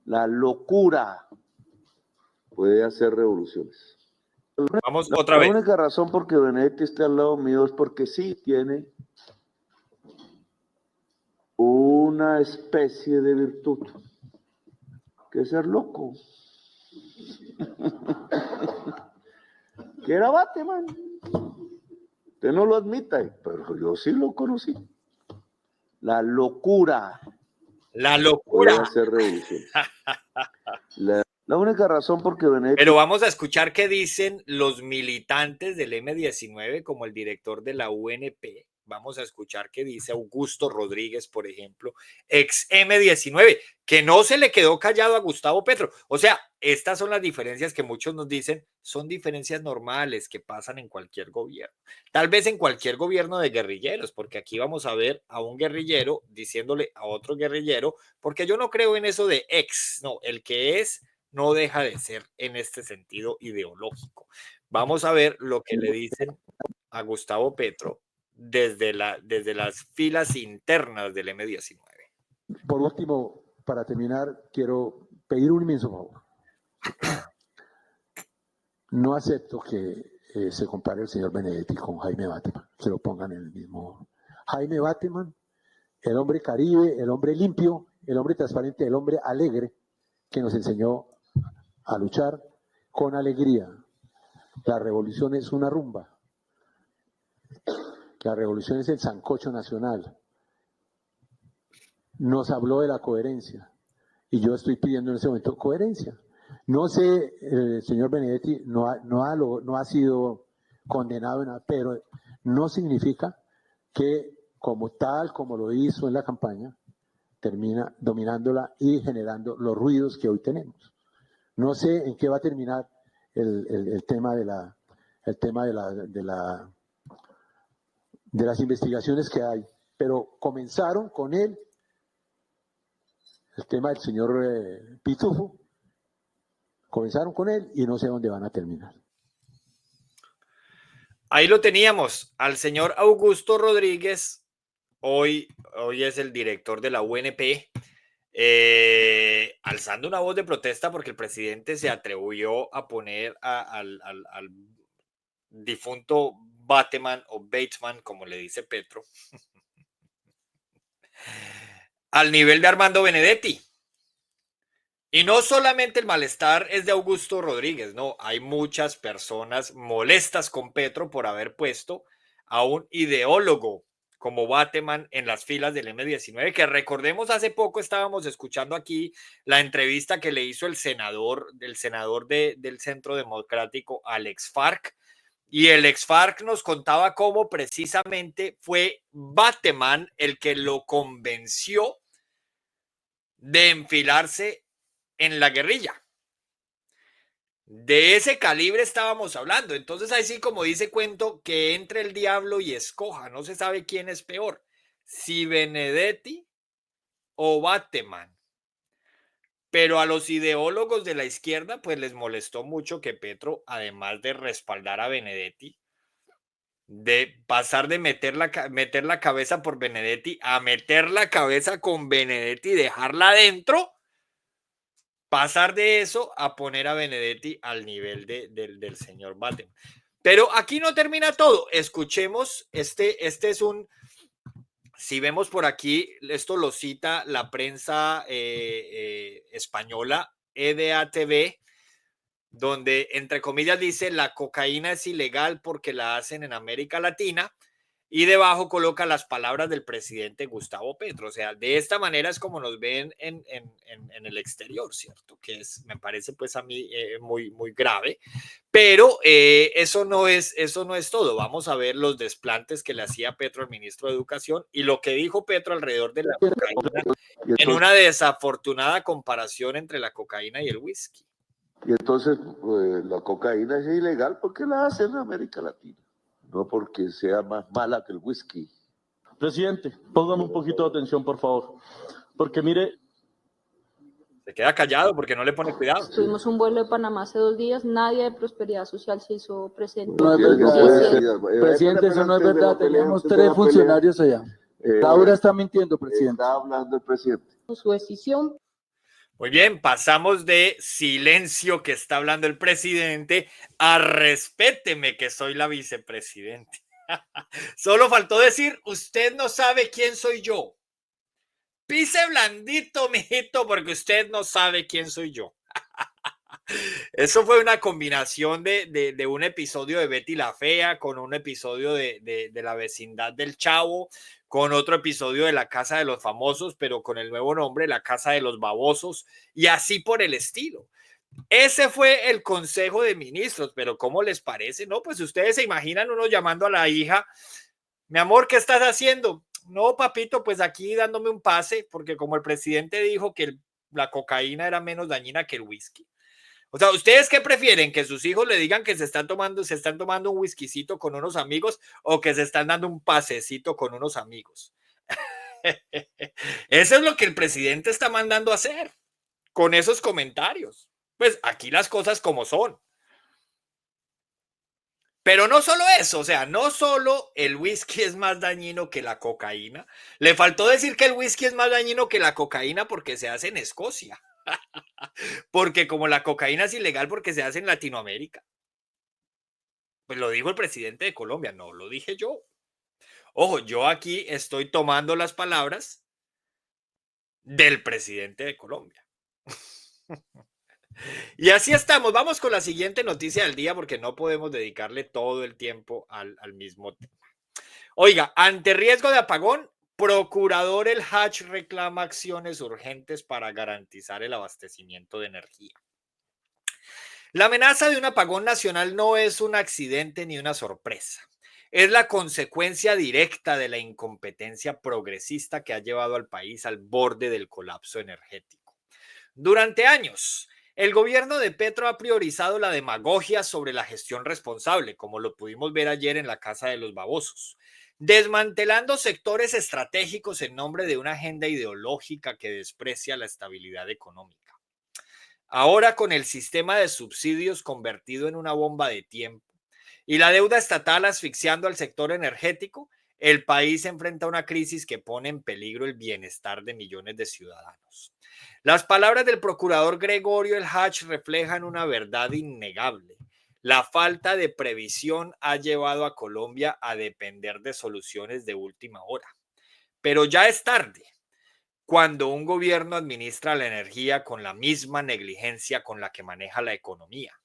[SPEAKER 3] La locura puede hacer revoluciones.
[SPEAKER 1] Vamos otra
[SPEAKER 3] La
[SPEAKER 1] vez.
[SPEAKER 3] única razón por que Benedetti esté al lado mío es porque sí tiene una especie de virtud, que es ser loco. Que era Batman. Usted no lo admite, pero yo sí lo conocí. La locura
[SPEAKER 1] La
[SPEAKER 3] puede
[SPEAKER 1] locura.
[SPEAKER 3] hacer revoluciones. La única razón por que Benedetti...
[SPEAKER 1] Pero vamos a escuchar qué dicen los militantes del M19, como el director de la UNP. Vamos a escuchar qué dice Augusto Rodríguez, por ejemplo, ex M19, que no se le quedó callado a Gustavo Petro. O sea, estas son las diferencias que muchos nos dicen, son diferencias normales que pasan en cualquier gobierno. Tal vez en cualquier gobierno de guerrilleros, porque aquí vamos a ver a un guerrillero diciéndole a otro guerrillero, porque yo no creo en eso de ex, no, el que es no deja de ser en este sentido ideológico. Vamos a ver lo que le dicen a Gustavo Petro desde las filas internas del M19.
[SPEAKER 4] Por último, para terminar, quiero pedir un inmenso favor. No acepto que se compare el señor Benedetti con Jaime Bateman, que lo pongan en el mismo. Jaime Bateman, el hombre caribe, el hombre limpio, el hombre transparente, el hombre alegre, que nos enseñó a luchar con alegría. La revolución es una rumba. La revolución es el sancocho nacional. Nos habló de la coherencia. Y yo estoy pidiendo en ese momento coherencia. No sé, el señor Benedetti no ha sido condenado en nada, pero no significa que como tal, como lo hizo en la campaña, termina dominándola y generando los ruidos que hoy tenemos. No sé en qué va a terminar el tema de las investigaciones que hay, pero comenzaron con él, el tema del señor Pitufo, comenzaron con él y no sé dónde van a terminar.
[SPEAKER 1] Ahí lo teníamos, al señor Augusto Rodríguez, hoy es el director de la UNP, alzando una voz de protesta porque el presidente se atribuyó a poner al difunto Bateman o Batesman, como le dice Petro, al nivel de Armando Benedetti. Y no solamente el malestar es de Augusto Rodríguez, no, hay muchas personas molestas con Petro por haber puesto a un ideólogo como Bateman en las filas del M19, que recordemos hace poco estábamos escuchando aquí la entrevista que le hizo el senador del Centro Democrático al ex FARC, y el ex FARC nos contaba cómo precisamente fue Bateman el que lo convenció de enfilarse en la guerrilla. De ese calibre estábamos hablando. Entonces, así como dice cuento, que entre el diablo y escoja. No se sabe quién es peor, si Benedetti o Bateman. Pero a los ideólogos de la izquierda, pues les molestó mucho que Petro, además de respaldar a Benedetti, de pasar de meter la cabeza por Benedetti a meter la cabeza con Benedetti y dejarla adentro, pasar de eso a poner a Benedetti al nivel del señor Bateman. Pero aquí no termina todo. Escuchemos, este es un, si vemos por aquí, esto lo cita la prensa española, EDATV, donde entre comillas dice la cocaína es ilegal porque la hacen en América Latina, y debajo coloca las palabras del presidente Gustavo Petro. O sea, de esta manera es como nos ven en el exterior, ¿cierto? Que es, me parece pues a mí muy, muy grave. Pero eso no es todo. Vamos a ver los desplantes que le hacía Petro al ministro de Educación y lo que dijo Petro alrededor de la cocaína en una desafortunada comparación entre la cocaína y el whisky.
[SPEAKER 3] Y entonces la cocaína es ilegal porque la hacen en América Latina, no porque sea más mala que el whisky.
[SPEAKER 5] Presidente, póngame un poquito de atención, por favor. Porque mire...
[SPEAKER 1] Se queda callado porque no le pone cuidado.
[SPEAKER 6] Tuvimos un vuelo de Panamá hace 2 días, nadie de Prosperidad Social se hizo presente.
[SPEAKER 7] No es verdad, presidente, eso no es verdad. Teníamos 3 funcionarios allá. Laura está mintiendo, presidente.
[SPEAKER 3] Está hablando el presidente.
[SPEAKER 6] Su decisión.
[SPEAKER 1] Muy bien, pasamos de silencio que está hablando el presidente a respéteme que soy la vicepresidente. Solo faltó decir, usted no sabe quién soy yo. Pise blandito, mijito, porque usted no sabe quién soy yo. Eso fue una combinación de un episodio de Betty la Fea con un episodio de La Vecindad del Chavo, con otro episodio de La Casa de los Famosos, pero con el nuevo nombre, La Casa de los Babosos, y así por el estilo. Ese fue el Consejo de Ministros, pero ¿cómo les parece? No, pues ustedes se imaginan uno llamando a la hija, mi amor, ¿qué estás haciendo? No, papito, pues aquí dándome un pase, porque como el presidente dijo que la cocaína era menos dañina que el whisky. O sea, ¿ustedes qué prefieren? ¿Que sus hijos le digan que se están tomando un whiskycito con unos amigos o que se están dando un pasecito con unos amigos? Eso es lo que el presidente está mandando a hacer con esos comentarios. Pues aquí las cosas como son. Pero no solo eso, o sea, no solo el whisky es más dañino que la cocaína. Le faltó decir que el whisky es más dañino que la cocaína porque se hace en Escocia. Porque como la cocaína es ilegal porque se hace en Latinoamérica. Pues lo dijo el presidente de Colombia, no lo dije yo. Ojo, yo aquí estoy tomando las palabras del presidente de Colombia. Y así estamos. Vamos con la siguiente noticia del día porque no podemos dedicarle todo el tiempo al mismo tema. Oiga, ante riesgo de apagón, Procurador El Hach reclama acciones urgentes para garantizar el abastecimiento de energía. La amenaza de un apagón nacional no es un accidente ni una sorpresa. Es la consecuencia directa de la incompetencia progresista que ha llevado al país al borde del colapso energético. Durante años, el gobierno de Petro ha priorizado la demagogia sobre la gestión responsable, como lo pudimos ver ayer en la Casa de los Babosos, desmantelando sectores estratégicos en nombre de una agenda ideológica que desprecia la estabilidad económica. Ahora, con el sistema de subsidios convertido en una bomba de tiempo y la deuda estatal asfixiando al sector energético, el país enfrenta una crisis que pone en peligro el bienestar de millones de ciudadanos. Las palabras del procurador Gregorio El Hach reflejan una verdad innegable. La falta de previsión ha llevado a Colombia a depender de soluciones de última hora. Pero ya es tarde. Cuando un gobierno administra la energía con la misma negligencia con la que maneja la economía.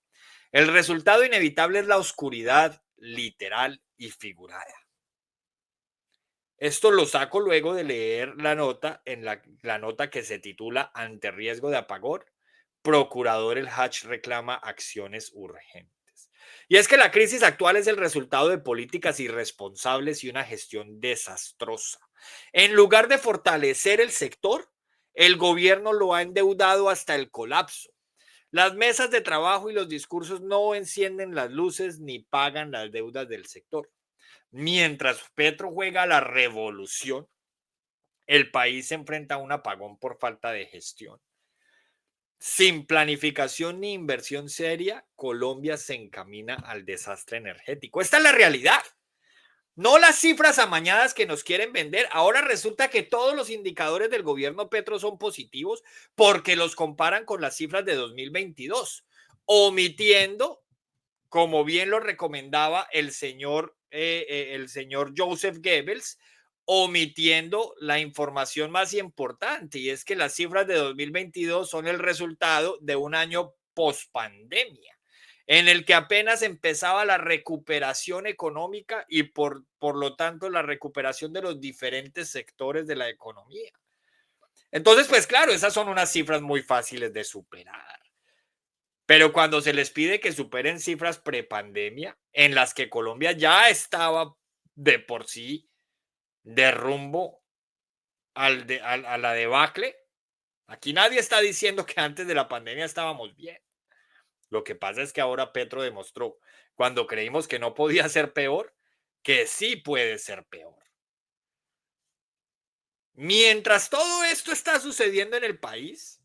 [SPEAKER 1] El resultado inevitable es la oscuridad literal y figurada. Esto lo saco luego de leer la nota, la nota que se titula Ante riesgo de apagón, Procurador El Hach reclama acciones urgentes. Y es que la crisis actual es el resultado de políticas irresponsables y una gestión desastrosa. En lugar de fortalecer el sector, el gobierno lo ha endeudado hasta el colapso. Las mesas de trabajo y los discursos no encienden las luces ni pagan las deudas del sector. Mientras Petro juega a la revolución, el país se enfrenta a un apagón por falta de gestión. Sin planificación ni inversión seria, Colombia se encamina al desastre energético. Esta es la realidad. No las cifras amañadas que nos quieren vender. Ahora resulta que todos los indicadores del gobierno Petro son positivos porque los comparan con las cifras de 2022, omitiendo, como bien lo recomendaba el señor Joseph Goebbels, omitiendo la información más importante, y es que las cifras de 2022 son el resultado de un año pospandemia, en el que apenas empezaba la recuperación económica y por lo tanto la recuperación de los diferentes sectores de la economía. Entonces, pues claro, esas son unas cifras muy fáciles de superar. Pero cuando se les pide que superen cifras prepandemia, en las que Colombia ya estaba de por sí de rumbo a la debacle, aquí nadie está diciendo que antes de la pandemia estábamos bien. Lo que pasa es que ahora Petro demostró, cuando creímos que no podía ser peor, que sí puede ser peor. Mientras todo esto está sucediendo en el país,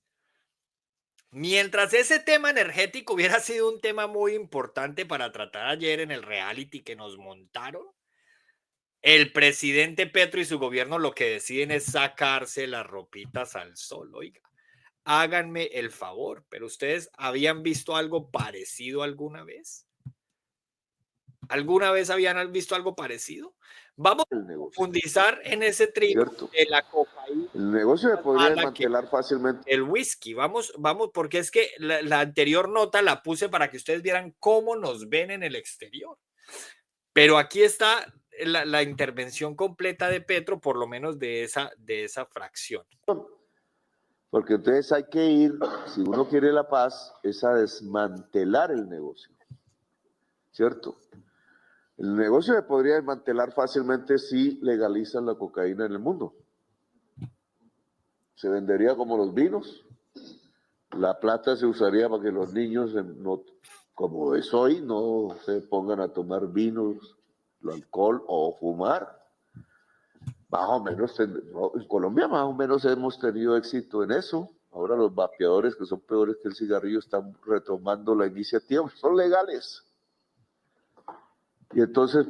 [SPEAKER 1] mientras ese tema energético hubiera sido un tema muy importante para tratar ayer en el reality que nos montaron, el presidente Petro y su gobierno lo que deciden es sacarse las ropitas al sol. Oiga, háganme el favor, pero ¿ustedes habían visto algo parecido alguna vez? ¿Alguna vez habían visto algo parecido? Vamos a profundizar en ese trino de la cocaína.
[SPEAKER 3] El negocio se podría desmantelar fácilmente.
[SPEAKER 1] El whisky, vamos, porque es que la anterior nota la puse para que ustedes vieran cómo nos ven en el exterior. Pero aquí está la intervención completa de Petro, por lo menos de esa fracción.
[SPEAKER 3] Porque entonces hay que ir, si uno quiere la paz, es a desmantelar el negocio, ¿cierto? El negocio se podría desmantelar fácilmente si legalizan la cocaína en el mundo. Se vendería como los vinos, la plata se usaría para que los niños, no, como es hoy, no se pongan a tomar vinos, alcohol o fumar. Más o menos, en Colombia más o menos hemos tenido éxito en eso. Ahora los vapeadores, que son peores que el cigarrillo, están retomando la iniciativa, son legales. Y entonces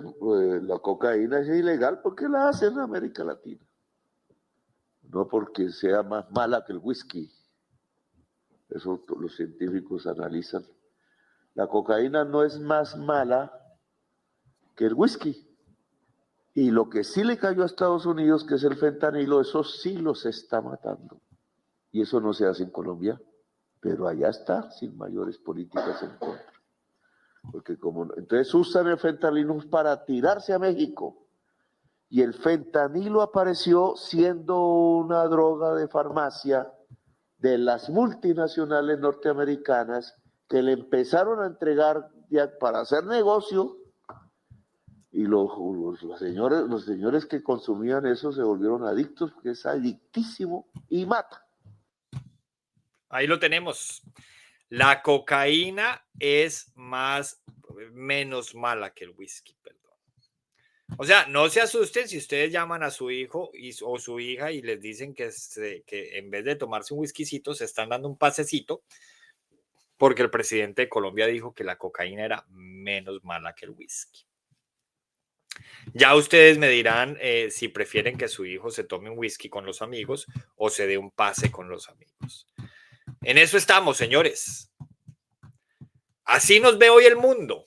[SPEAKER 3] la cocaína es ilegal porque la hacen en América Latina. No porque sea más mala que el whisky. Eso los científicos analizan. La cocaína no es más mala que el whisky. Y lo que sí le cayó a Estados Unidos, que es el fentanilo, eso sí los está matando. Y eso no se hace en Colombia, pero allá está, sin mayores políticas en contra. Porque entonces usan el fentanilo para tirarse a México. Y el fentanilo apareció siendo una droga de farmacia de las multinacionales norteamericanas que le empezaron a entregar ya para hacer negocio. Y los señores que consumían eso se volvieron adictos porque es adictísimo y mata.
[SPEAKER 1] Ahí lo tenemos. La cocaína es menos mala que el whisky, perdón. O sea, no se asusten si ustedes llaman a su hijo o su hija y les dicen que en vez de tomarse un whiskycito se están dando un pasecito, porque el presidente de Colombia dijo que la cocaína era menos mala que el whisky. Ya ustedes me dirán si prefieren que su hijo se tome un whisky con los amigos o se dé un pase con los amigos. En eso estamos, señores. Así nos ve hoy el mundo.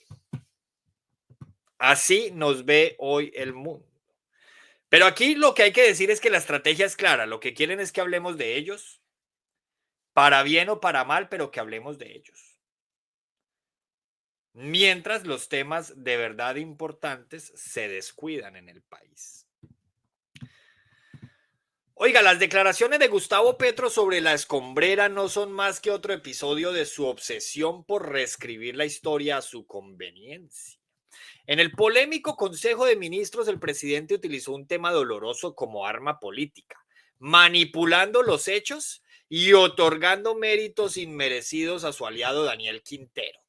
[SPEAKER 1] Así nos ve hoy el mundo. Pero aquí lo que hay que decir es que la estrategia es clara. Lo que quieren es que hablemos de ellos, para bien o para mal, pero que hablemos de ellos. Mientras los temas de verdad importantes se descuidan en el país. Oiga, las declaraciones de Gustavo Petro sobre la escombrera no son más que otro episodio de su obsesión por reescribir la historia a su conveniencia. En el polémico Consejo de Ministros, el presidente utilizó un tema doloroso como arma política, manipulando los hechos y otorgando méritos inmerecidos a su aliado Daniel Quintero.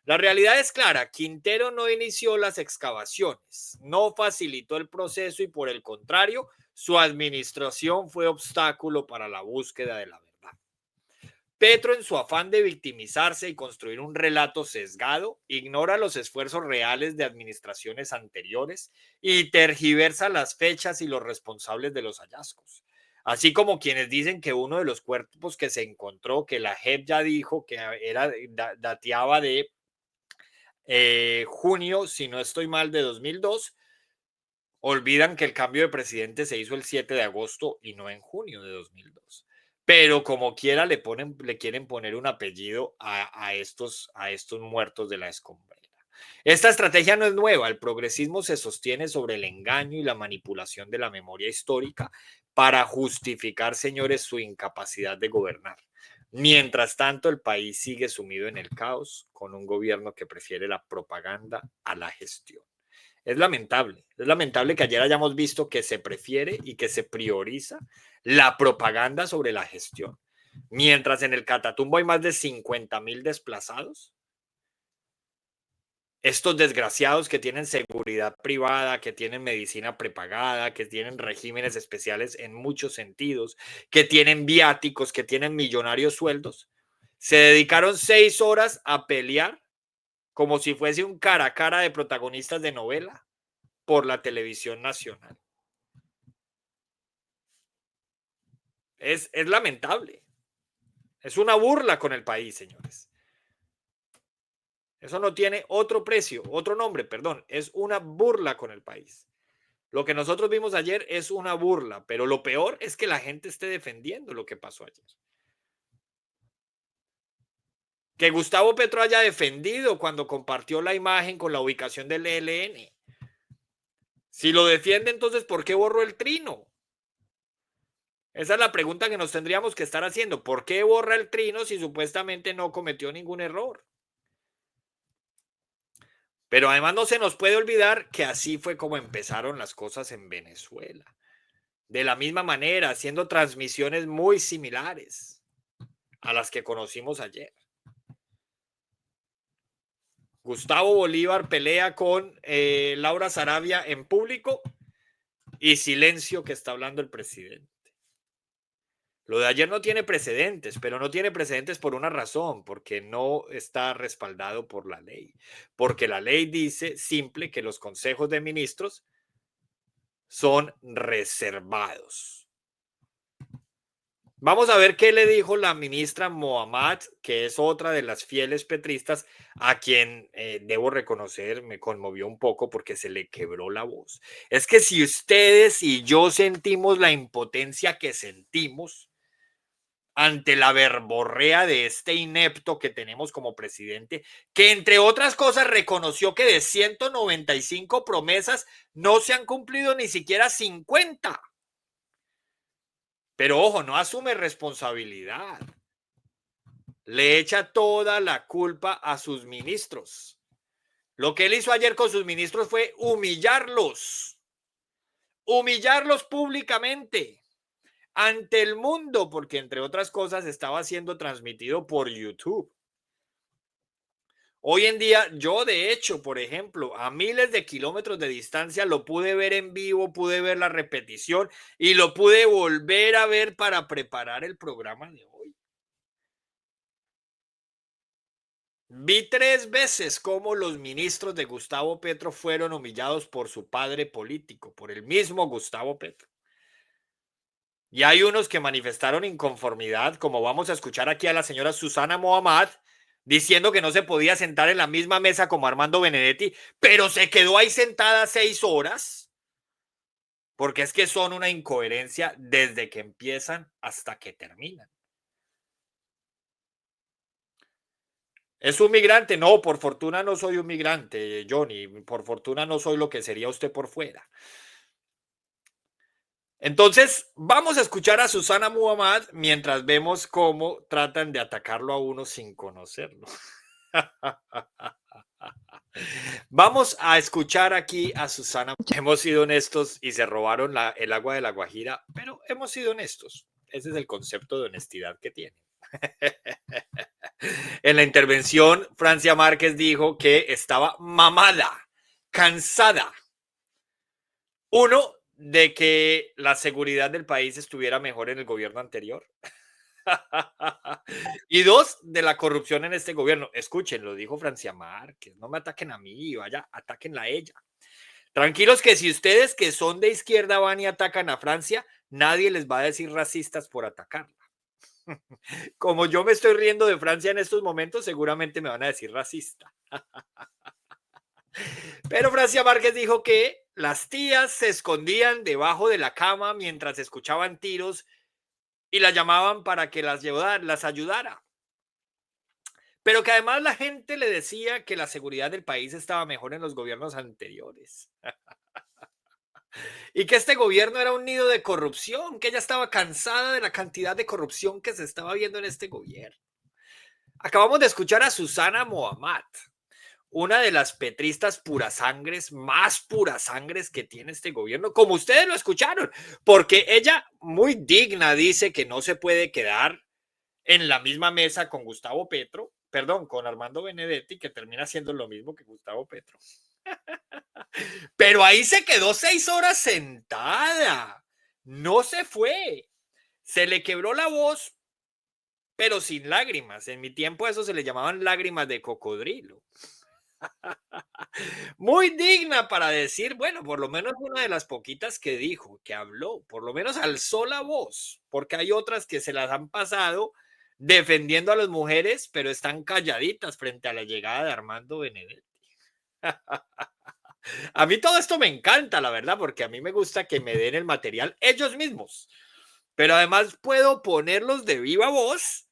[SPEAKER 1] La realidad es clara, Quintero no inició las excavaciones, no facilitó el proceso y por el contrario, su administración fue obstáculo para la búsqueda de la verdad. Petro, en su afán de victimizarse y construir un relato sesgado, ignora los esfuerzos reales de administraciones anteriores y tergiversa las fechas y los responsables de los hallazgos. Así como quienes dicen que uno de los cuerpos que se encontró, que la JEP ya dijo que dateaba de junio, si no estoy mal, de 2002, olvidan que el cambio de presidente se hizo el 7 de agosto y no en junio de 2002. Pero como quiera le quieren poner un apellido a estos muertos de la escombrera. Esta estrategia no es nueva. El progresismo se sostiene sobre el engaño y la manipulación de la memoria histórica para justificar, señores, su incapacidad de gobernar. Mientras tanto, el país sigue sumido en el caos con un gobierno que prefiere la propaganda a la gestión. Es lamentable que ayer hayamos visto que se prefiere y que se prioriza la propaganda sobre la gestión. Mientras en el Catatumbo hay más de 50,000 desplazados, estos desgraciados que tienen seguridad privada, que tienen medicina prepagada, que tienen regímenes especiales en muchos sentidos, que tienen viáticos, que tienen millonarios sueldos, se dedicaron 6 horas a pelear como si fuese un cara a cara de protagonistas de novela por la televisión nacional. Es lamentable. Es una burla con el país, señores. Eso no tiene otro precio, otro nombre, perdón. Es una burla con el país. Lo que nosotros vimos ayer es una burla, pero lo peor es que la gente esté defendiendo lo que pasó ayer. Que Gustavo Petro haya defendido cuando compartió la imagen con la ubicación del ELN. Si lo defiende, entonces, ¿por qué borró el trino? Esa es la pregunta que nos tendríamos que estar haciendo. ¿Por qué borra el trino si supuestamente no cometió ningún error? Pero además no se nos puede olvidar que así fue como empezaron las cosas en Venezuela. De la misma manera, haciendo transmisiones muy similares a las que conocimos ayer. Gustavo Bolívar pelea con Laura Sarabia en público y silencio que está hablando el presidente. Lo de ayer no tiene precedentes, pero no tiene precedentes por una razón, porque no está respaldado por la ley. Porque la ley dice simple que los consejos de ministros son reservados. Vamos a ver qué le dijo la ministra Mohamed, que es otra de las fieles petristas, a quien debo reconocer me conmovió un poco porque se le quebró la voz. Es que si ustedes y yo sentimos la impotencia que sentimos ante la verborrea de este inepto que tenemos como presidente, que entre otras cosas reconoció que de 195 promesas no se han cumplido ni siquiera 50. Pero ojo, no asume responsabilidad. Le echa toda la culpa a sus ministros. Lo que él hizo ayer con sus ministros fue humillarlos públicamente ante el mundo, porque entre otras cosas estaba siendo transmitido por YouTube. Hoy en día, yo de hecho, por ejemplo, a miles de kilómetros de distancia lo pude ver en vivo, pude ver la repetición y lo pude volver a ver para preparar el programa de hoy. Vi 3 veces cómo los ministros de Gustavo Petro fueron humillados por su padre político, por el mismo Gustavo Petro. Y hay unos que manifestaron inconformidad, como vamos a escuchar aquí a la señora Susana Mohamed, diciendo que no se podía sentar en la misma mesa como Armando Benedetti, pero se quedó ahí sentada 6 horas, porque es que son una incoherencia desde que empiezan hasta que terminan. ¿Es un migrante? No, por fortuna no soy un migrante, Johnny. Por fortuna no soy lo que sería usted por fuera. Entonces, vamos a escuchar a Susana Muhammad mientras vemos cómo tratan de atacarlo a uno sin conocerlo. Vamos a escuchar aquí a Susana. Hemos sido honestos y se robaron el agua de la Guajira, pero hemos sido honestos. Ese es el concepto de honestidad que tiene. En la intervención, Francia Márquez dijo que estaba mamada, cansada. Uno, de que la seguridad del país estuviera mejor en el gobierno anterior. Y dos, de la corrupción en este gobierno. Escuchen, lo dijo Francia Márquez. No me ataquen a mí, vaya, atáquenla a ella. Tranquilos que si ustedes que son de izquierda van y atacan a Francia, nadie les va a decir racistas por atacarla. Como yo me estoy riendo de Francia en estos momentos, seguramente me van a decir racista. Pero Francia Márquez dijo que las tías se escondían debajo de la cama mientras escuchaban tiros y la llamaban para que las ayudara. Pero que además la gente le decía que la seguridad del país estaba mejor en los gobiernos anteriores. Y que este gobierno era un nido de corrupción, que ella estaba cansada de la cantidad de corrupción que se estaba viendo en este gobierno. Acabamos de escuchar a Susana Mohammad, una de las petristas purasangres, más purasangres que tiene este gobierno, como ustedes lo escucharon, porque ella muy digna dice que no se puede quedar en la misma mesa con Gustavo Petro, perdón, con Armando Benedetti, que termina siendo lo mismo que Gustavo Petro. Pero ahí se quedó 6 horas sentada, no se fue, se le quebró la voz, pero sin lágrimas. En mi tiempo eso se le llamaban lágrimas de cocodrilo. Muy digna para decir, bueno, por lo menos una de las poquitas que dijo, que habló, por lo menos alzó la voz, porque hay otras que se las han pasado defendiendo a las mujeres, pero están calladitas frente a la llegada de Armando Benedetti. A mí todo esto me encanta, la verdad, porque a mí me gusta que me den el material ellos mismos, pero además puedo ponerlos de viva voz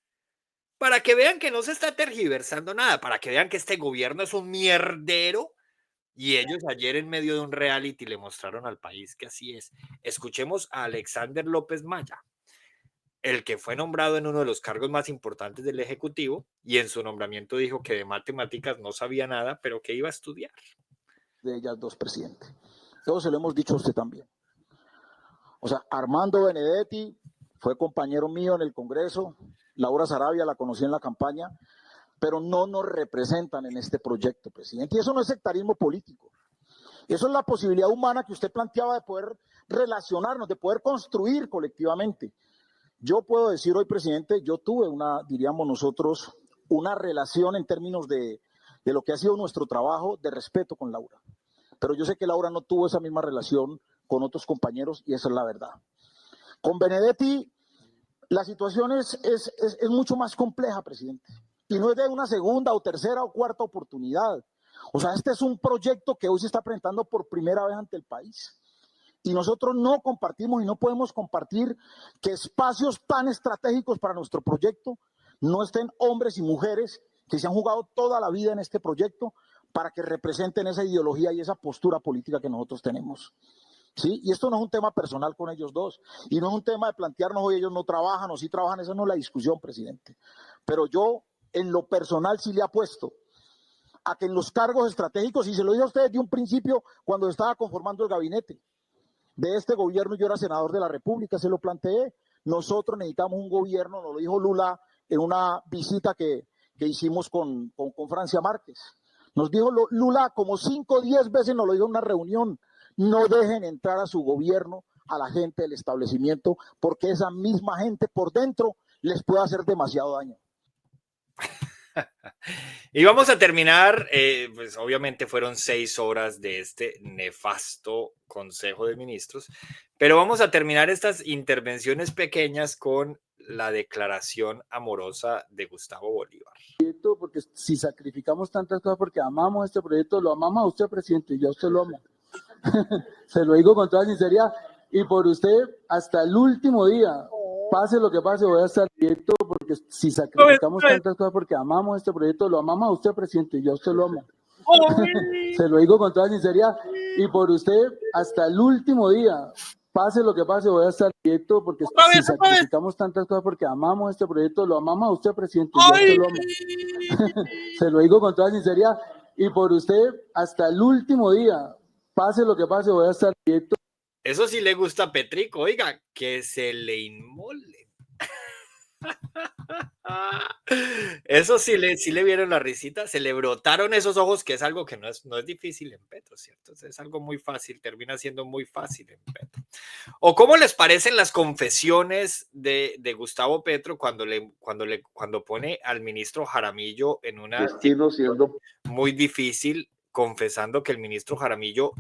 [SPEAKER 1] para que vean que no se está tergiversando nada, para que vean que este gobierno es un mierdero y ellos ayer en medio de un reality le mostraron al país que así es. Escuchemos a Alexander López Maya, el que fue nombrado en uno de los cargos más importantes del Ejecutivo y en su nombramiento dijo que de matemáticas no sabía nada, pero que iba a estudiar.
[SPEAKER 8] De ellas dos, presidente. Eso se lo hemos dicho a usted también. O sea, Armando Benedetti fue compañero mío en el Congreso, Laura Sarabia la conocí en la campaña, pero no nos representan en este proyecto, presidente. Y eso no es sectarismo político. Eso es la posibilidad humana que usted planteaba de poder relacionarnos, de poder construir colectivamente. Yo puedo decir hoy, presidente, yo tuve diríamos nosotros, una relación en términos de lo que ha sido nuestro trabajo de respeto con Laura. Pero yo sé que Laura no tuvo esa misma relación con otros compañeros y esa es la verdad. Con Benedetti, la situación es mucho más compleja, presidente. Y no es de una segunda o tercera o cuarta oportunidad. O sea, este es un proyecto que hoy se está presentando por primera vez ante el país. Y nosotros no compartimos y no podemos compartir que espacios tan estratégicos para nuestro proyecto no estén hombres y mujeres que se han jugado toda la vida en este proyecto para que representen esa ideología y esa postura política que nosotros tenemos. ¿Sí? Y esto no es un tema personal con ellos dos, y no es un tema de plantearnos hoy ellos no trabajan o sí trabajan, esa no es la discusión, presidente. Pero yo, en lo personal, sí le apuesto a que en los cargos estratégicos, y se lo dije a ustedes de un principio cuando estaba conformando el gabinete de este gobierno, yo era senador de la República, se lo planteé, nosotros necesitamos un gobierno, nos lo dijo Lula en una visita que hicimos con Francia Márquez. Nos dijo Lula como 5 o 10 veces, nos lo dijo en una reunión, no dejen entrar a su gobierno a la gente del establecimiento, porque esa misma gente por dentro les puede hacer demasiado daño.
[SPEAKER 1] Y vamos a terminar, pues obviamente fueron 6 horas de este nefasto Consejo de Ministros, pero vamos a terminar estas intervenciones pequeñas con la declaración amorosa de Gustavo Bolívar.
[SPEAKER 7] Porque si sacrificamos tantas cosas porque amamos este proyecto, lo amamos a usted, presidente, y yo a usted lo amo. Se lo digo con toda sinceridad, y por usted hasta el último día, pase lo que pase, voy a estar directo, porque si sacrificamos tantas cosas porque amamos este proyecto, lo amamos a usted, presidente, y yo a usted lo amo. Se lo digo con toda sinceridad, y por usted hasta el último día, pase lo que pase, voy a estar directo, porque si sacrificamos tantas cosas porque amamos este proyecto, lo amamos a usted, presidente, y yo a usted lo amo. Se lo digo con toda sinceridad, y por usted hasta el último día, pase lo que pase, voy a estar directo.
[SPEAKER 1] Eso sí le gusta a Petrico, oiga, que se le inmolen. Eso sí le vieron la risita, se le brotaron esos ojos, que es algo que no es difícil en Petro, ¿cierto? Es algo muy fácil, termina siendo muy fácil en Petro. ¿O cómo les parecen las confesiones de Gustavo Petro cuando pone al ministro Jaramillo en una
[SPEAKER 3] destino siendo
[SPEAKER 1] muy difícil, confesando que el ministro Jaramillo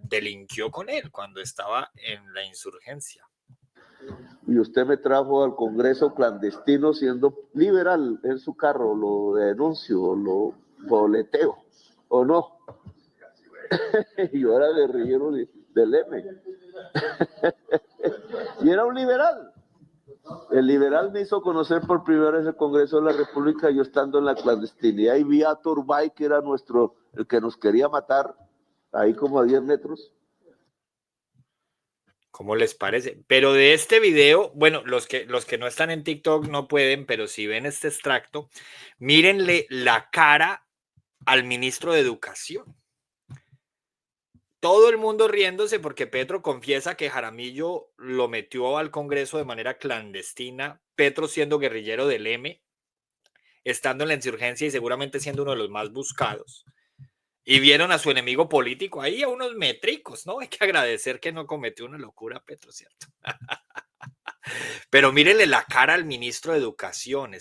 [SPEAKER 1] delinquió con él cuando estaba en la insurgencia?
[SPEAKER 3] y usted me trajo al Congreso clandestino siendo liberal en su carro, lo denuncio, lo boleteo, ¿o no? Y yo era guerrillero del M. Y era un liberal. El liberal me hizo conocer por primera vez el Congreso de la República, yo estando en la clandestinidad, y vi a Turbay, que era el que nos quería matar, ahí como a 10 metros.
[SPEAKER 1] ¿Cómo les parece? Pero de este video, bueno, los que no están en TikTok no pueden, pero si ven este extracto, mírenle la cara al ministro de Educación. Todo el mundo riéndose porque Petro confiesa que Jaramillo lo metió al Congreso de manera clandestina, Petro siendo guerrillero del M, estando en la insurgencia y seguramente siendo uno de los más buscados. Y vieron a su enemigo político ahí a unos métricos, ¿no? Hay que agradecer que no cometió una locura, Petro, ¿cierto? Pero mírenle la cara al ministro de Educación.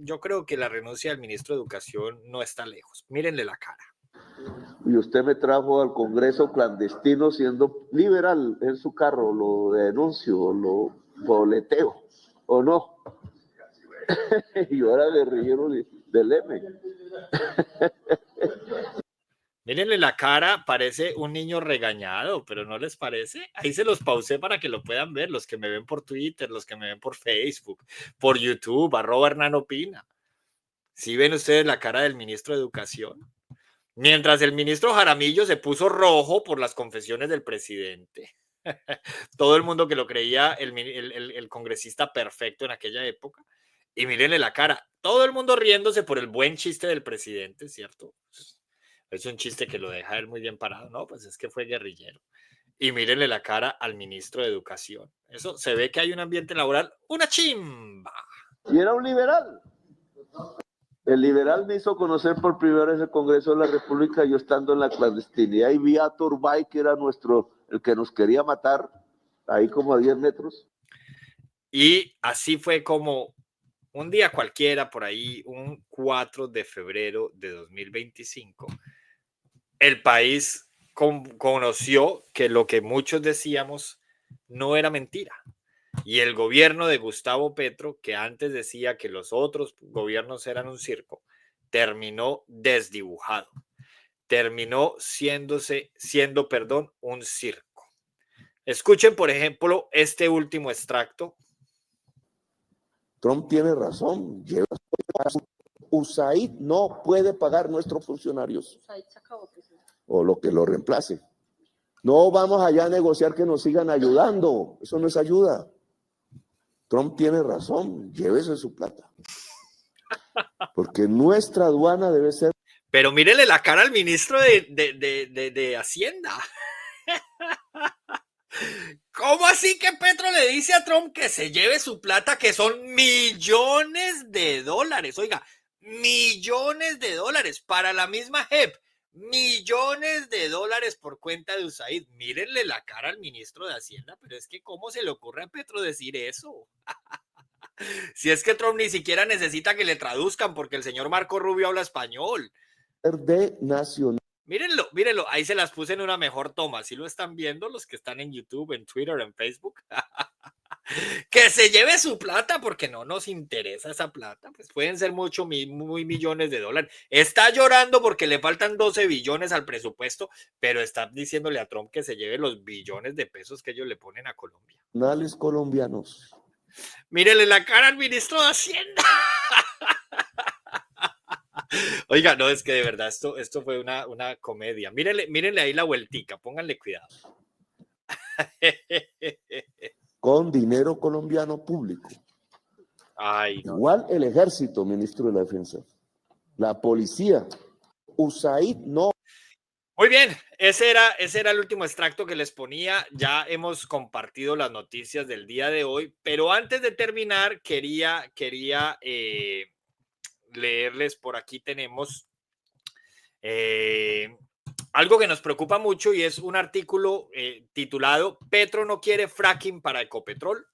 [SPEAKER 1] Yo creo que la renuncia del ministro de Educación no está lejos. Mírenle la cara.
[SPEAKER 3] Y usted me trajo al Congreso clandestino siendo liberal en su carro, lo denuncio, lo boleteo, ¿o no? Y yo era guerrillero del M.
[SPEAKER 1] Mírenle la cara, parece un niño regañado, pero ¿no les parece? Ahí se los pausé para que lo puedan ver, los que me ven por Twitter, los que me ven por Facebook, por YouTube, @HernanOpina. ¿Sí ven ustedes la cara del ministro de Educación? Mientras el ministro Jaramillo se puso rojo por las confesiones del presidente. Todo el mundo que lo creía el congresista perfecto en aquella época. Y mírenle la cara. Todo el mundo riéndose por el buen chiste del presidente, ¿cierto? Es un chiste que lo deja él muy bien parado. No, pues es que fue guerrillero. Y mírenle la cara al ministro de Educación. Eso se ve que hay un ambiente laboral, una chimba.
[SPEAKER 3] Y era un liberal. El liberal me hizo conocer por primera vez el Congreso de la República, yo estando en la clandestinidad, y vi a Turbay, que era el que nos quería matar, ahí como a 10 metros.
[SPEAKER 1] Y así fue como un día cualquiera, por ahí, un 4 de febrero de 2025, el país conoció que lo que muchos decíamos no era mentira. Y el gobierno de Gustavo Petro, que antes decía que los otros gobiernos eran un circo, terminó desdibujado. Terminó siendo, un circo. Escuchen, por ejemplo, este último extracto.
[SPEAKER 3] Trump tiene razón. USAID no puede pagar nuestros funcionarios. O lo que lo reemplace. No vamos allá a negociar que nos sigan ayudando. Eso no es ayuda. Trump tiene razón, llévese su plata. Porque nuestra aduana debe ser...
[SPEAKER 1] Pero mírenle la cara al ministro de Hacienda. ¿Cómo así que Petro le dice a Trump que se lleve su plata, que son millones de dólares? Oiga, millones de dólares para la misma JEP. Millones de dólares por cuenta de USAID. Mírenle la cara al ministro de Hacienda, pero es que ¿cómo se le ocurre a Petro decir eso? Si es que Trump ni siquiera necesita que le traduzcan porque el señor Marco Rubio habla español.
[SPEAKER 3] De nacional.
[SPEAKER 1] Mírenlo, ahí se las puse en una mejor toma. ¿Sí lo están viendo los que están en YouTube, en Twitter, en Facebook? Que se lleve su plata porque no nos interesa esa plata. Pues pueden ser muy millones de dólares. Está llorando porque le faltan 12 billones al presupuesto, pero está diciéndole a Trump que se lleve los billones de pesos que ellos le ponen a Colombia.
[SPEAKER 3] Nacionales colombianos.
[SPEAKER 1] Mírenle la cara al ministro de Hacienda. Oiga, no, es que de verdad esto fue una comedia. Mírenle ahí la vueltica, pónganle cuidado.
[SPEAKER 3] Con dinero colombiano público.
[SPEAKER 1] Ay, no.
[SPEAKER 3] Igual el ejército, ministro de la Defensa. La policía. USAID no.
[SPEAKER 1] Muy bien, ese era el último extracto que les ponía. Ya hemos compartido las noticias del día de hoy, pero antes de terminar, quería leerles, por aquí tenemos algo que nos preocupa mucho y es un artículo titulado Petro no quiere fracking para Ecopetrol,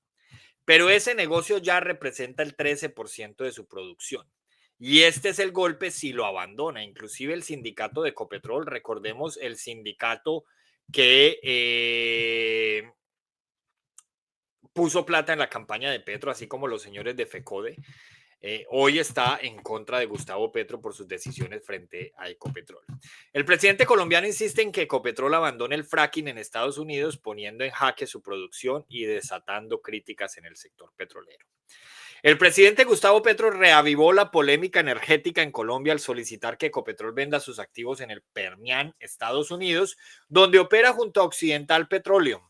[SPEAKER 1] pero ese negocio ya representa el 13% de su producción. Y este es el golpe si lo abandona. Inclusive el sindicato de Ecopetrol, recordemos el sindicato que puso plata en la campaña de Petro, así como los señores de FECODE, hoy está en contra de Gustavo Petro por sus decisiones frente a Ecopetrol. El presidente colombiano insiste en que Ecopetrol abandone el fracking en Estados Unidos, poniendo en jaque su producción y desatando críticas en el sector petrolero. El presidente Gustavo Petro reavivó la polémica energética en Colombia al solicitar que Ecopetrol venda sus activos en el Permian, Estados Unidos, donde opera junto a Occidental Petroleum.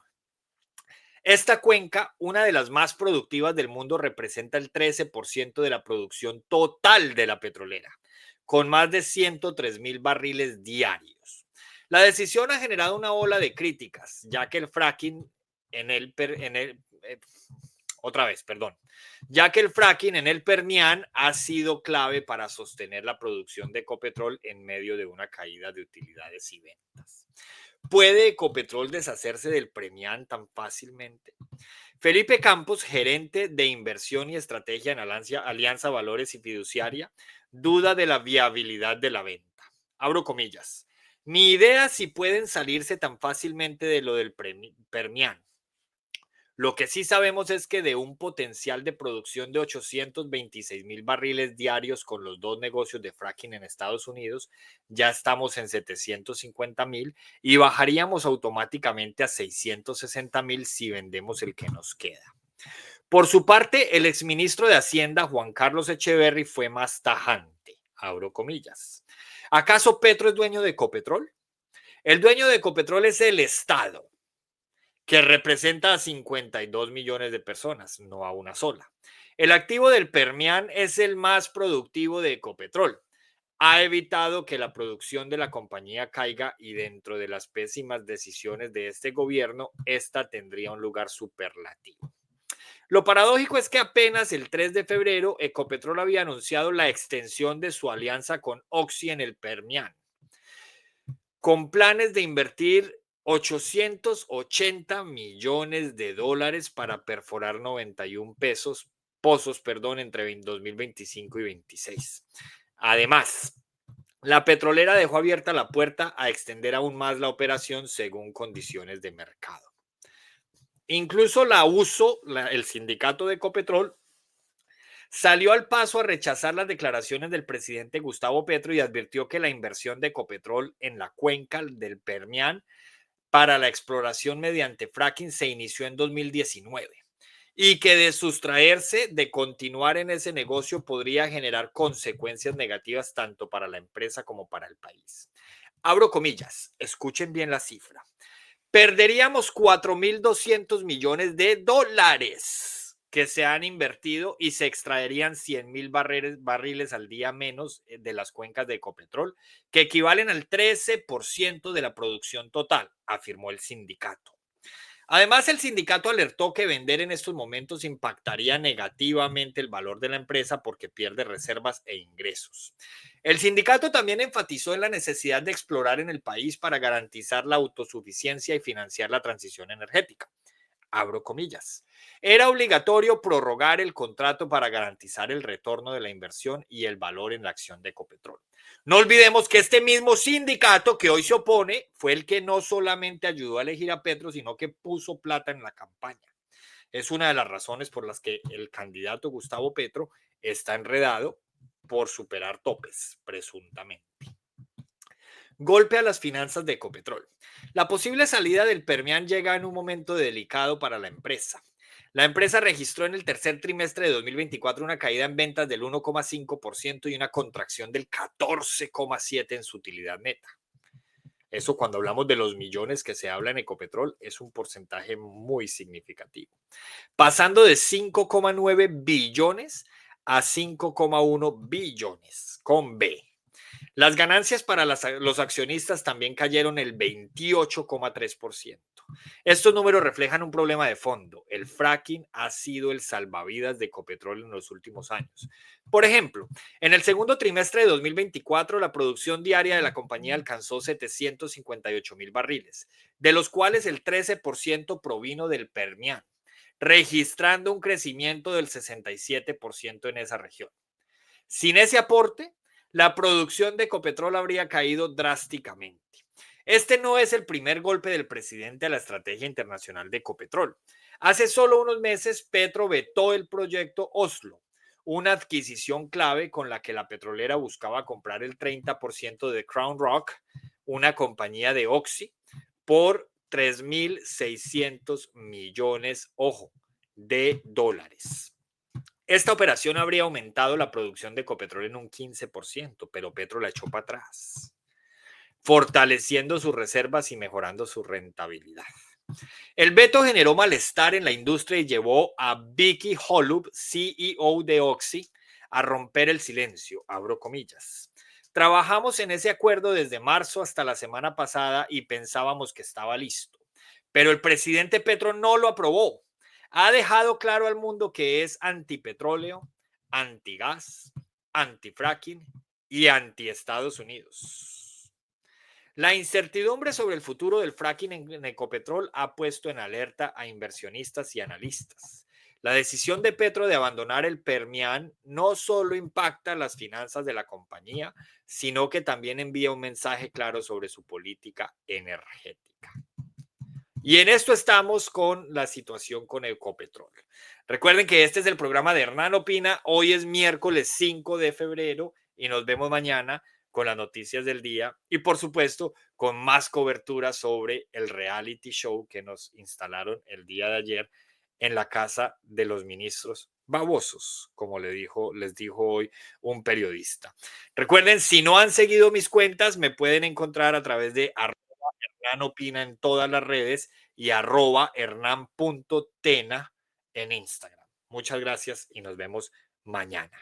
[SPEAKER 1] Esta cuenca, una de las más productivas del mundo, representa el 13% de la producción total de la petrolera, con más de 103,000 barriles diarios. La decisión ha generado una ola de críticas, ya que el fracking en el Permian ha sido clave para sostener la producción de Ecopetrol en medio de una caída de utilidades y ventas. ¿Puede Ecopetrol deshacerse del Permian tan fácilmente? Felipe Campos, gerente de inversión y estrategia en Alianza Valores y Fiduciaria, duda de la viabilidad de la venta. Abro comillas. Ni idea si pueden salirse tan fácilmente de lo del Permian. Lo que sí sabemos es que de un potencial de producción de 826,000 barriles diarios con los dos negocios de fracking en Estados Unidos, ya estamos en 750,000 y bajaríamos automáticamente a 660,000 si vendemos el que nos queda. Por su parte, el exministro de Hacienda, Juan Carlos Echeverry, fue más tajante. Abro comillas. ¿Acaso Petro es dueño de Ecopetrol? El dueño de Ecopetrol es el Estado, que representa a 52 millones de personas, no a una sola. El activo del Permian es el más productivo de Ecopetrol. Ha evitado que la producción de la compañía caiga y dentro de las pésimas decisiones de este gobierno, esta tendría un lugar superlativo. Lo paradójico es que apenas el 3 de febrero, Ecopetrol había anunciado la extensión de su alianza con Oxy en el Permian, con planes de invertir 880 millones de dólares para perforar 91 pozos entre 2025 y 2026. Además, la petrolera dejó abierta la puerta a extender aún más la operación según condiciones de mercado. Incluso el sindicato de Ecopetrol, salió al paso a rechazar las declaraciones del presidente Gustavo Petro y advirtió que la inversión de Ecopetrol en la cuenca del Permian para la exploración mediante fracking se inició en 2019 y que de sustraerse de continuar en ese negocio podría generar consecuencias negativas tanto para la empresa como para el país. Abro comillas, escuchen bien la cifra. Perderíamos 4.200 millones de dólares que se han invertido y se extraerían 100,000 barriles al día menos de las cuencas de Ecopetrol, que equivalen al 13% de la producción total, afirmó el sindicato. Además, el sindicato alertó que vender en estos momentos impactaría negativamente el valor de la empresa porque pierde reservas e ingresos. El sindicato también enfatizó en la necesidad de explorar en el país para garantizar la autosuficiencia y financiar la transición energética. Abro comillas. Era obligatorio prorrogar el contrato para garantizar el retorno de la inversión y el valor en la acción de Ecopetrol. No olvidemos que este mismo sindicato que hoy se opone fue el que no solamente ayudó a elegir a Petro, sino que puso plata en la campaña. Es una de las razones por las que el candidato Gustavo Petro está enredado por superar topes, presuntamente. Golpe a las finanzas de Ecopetrol. La posible salida del Permian llega en un momento delicado para la empresa. La empresa registró en el tercer trimestre de 2024 una caída en ventas del 1,5% y una contracción del 14,7% en su utilidad neta. Eso, cuando hablamos de los millones que se habla en Ecopetrol, es un porcentaje muy significativo. Pasando de 5,9 billones a 5,1 billones con B. Las ganancias para los accionistas también cayeron el 28,3%. Estos números reflejan un problema de fondo. El fracking ha sido el salvavidas de Ecopetrol en los últimos años. Por ejemplo, en el segundo trimestre de 2024, la producción diaria de la compañía alcanzó 758,000 barriles, de los cuales el 13% provino del Permian, registrando un crecimiento del 67% en esa región. Sin ese aporte, la producción de Ecopetrol habría caído drásticamente. Este no es el primer golpe del presidente a la estrategia internacional de Ecopetrol. Hace solo unos meses, Petro vetó el proyecto Oslo, una adquisición clave con la que la petrolera buscaba comprar el 30% de Crown Rock, una compañía de Oxy, por 3.600 millones, ojo, de dólares. Esta operación habría aumentado la producción de Ecopetrol en un 15%, pero Petro la echó para atrás, fortaleciendo sus reservas y mejorando su rentabilidad. El veto generó malestar en la industria y llevó a Vicky Holub, CEO de Oxy, a romper el silencio, abro comillas. Trabajamos en ese acuerdo desde marzo hasta la semana pasada y pensábamos que estaba listo, pero el presidente Petro no lo aprobó. Ha dejado claro al mundo que es antipetróleo, antigas, antifracking y anti-Estados Unidos. La incertidumbre sobre el futuro del fracking en Ecopetrol ha puesto en alerta a inversionistas y analistas. La decisión de Petro de abandonar el Permian no solo impacta las finanzas de la compañía, sino que también envía un mensaje claro sobre su política energética. Y en esto estamos con la situación con Ecopetrol. Recuerden que este es el programa de Hernán Opina. Hoy es miércoles 5 de febrero y nos vemos mañana con las noticias del día y, por supuesto, con más cobertura sobre el reality show que nos instalaron el día de ayer en la casa de los ministros babosos, como les dijo hoy un periodista. Recuerden, si no han seguido mis cuentas, me pueden encontrar a través de Hernán Opina en todas las redes y @hernán.tena en Instagram. Muchas gracias y nos vemos mañana.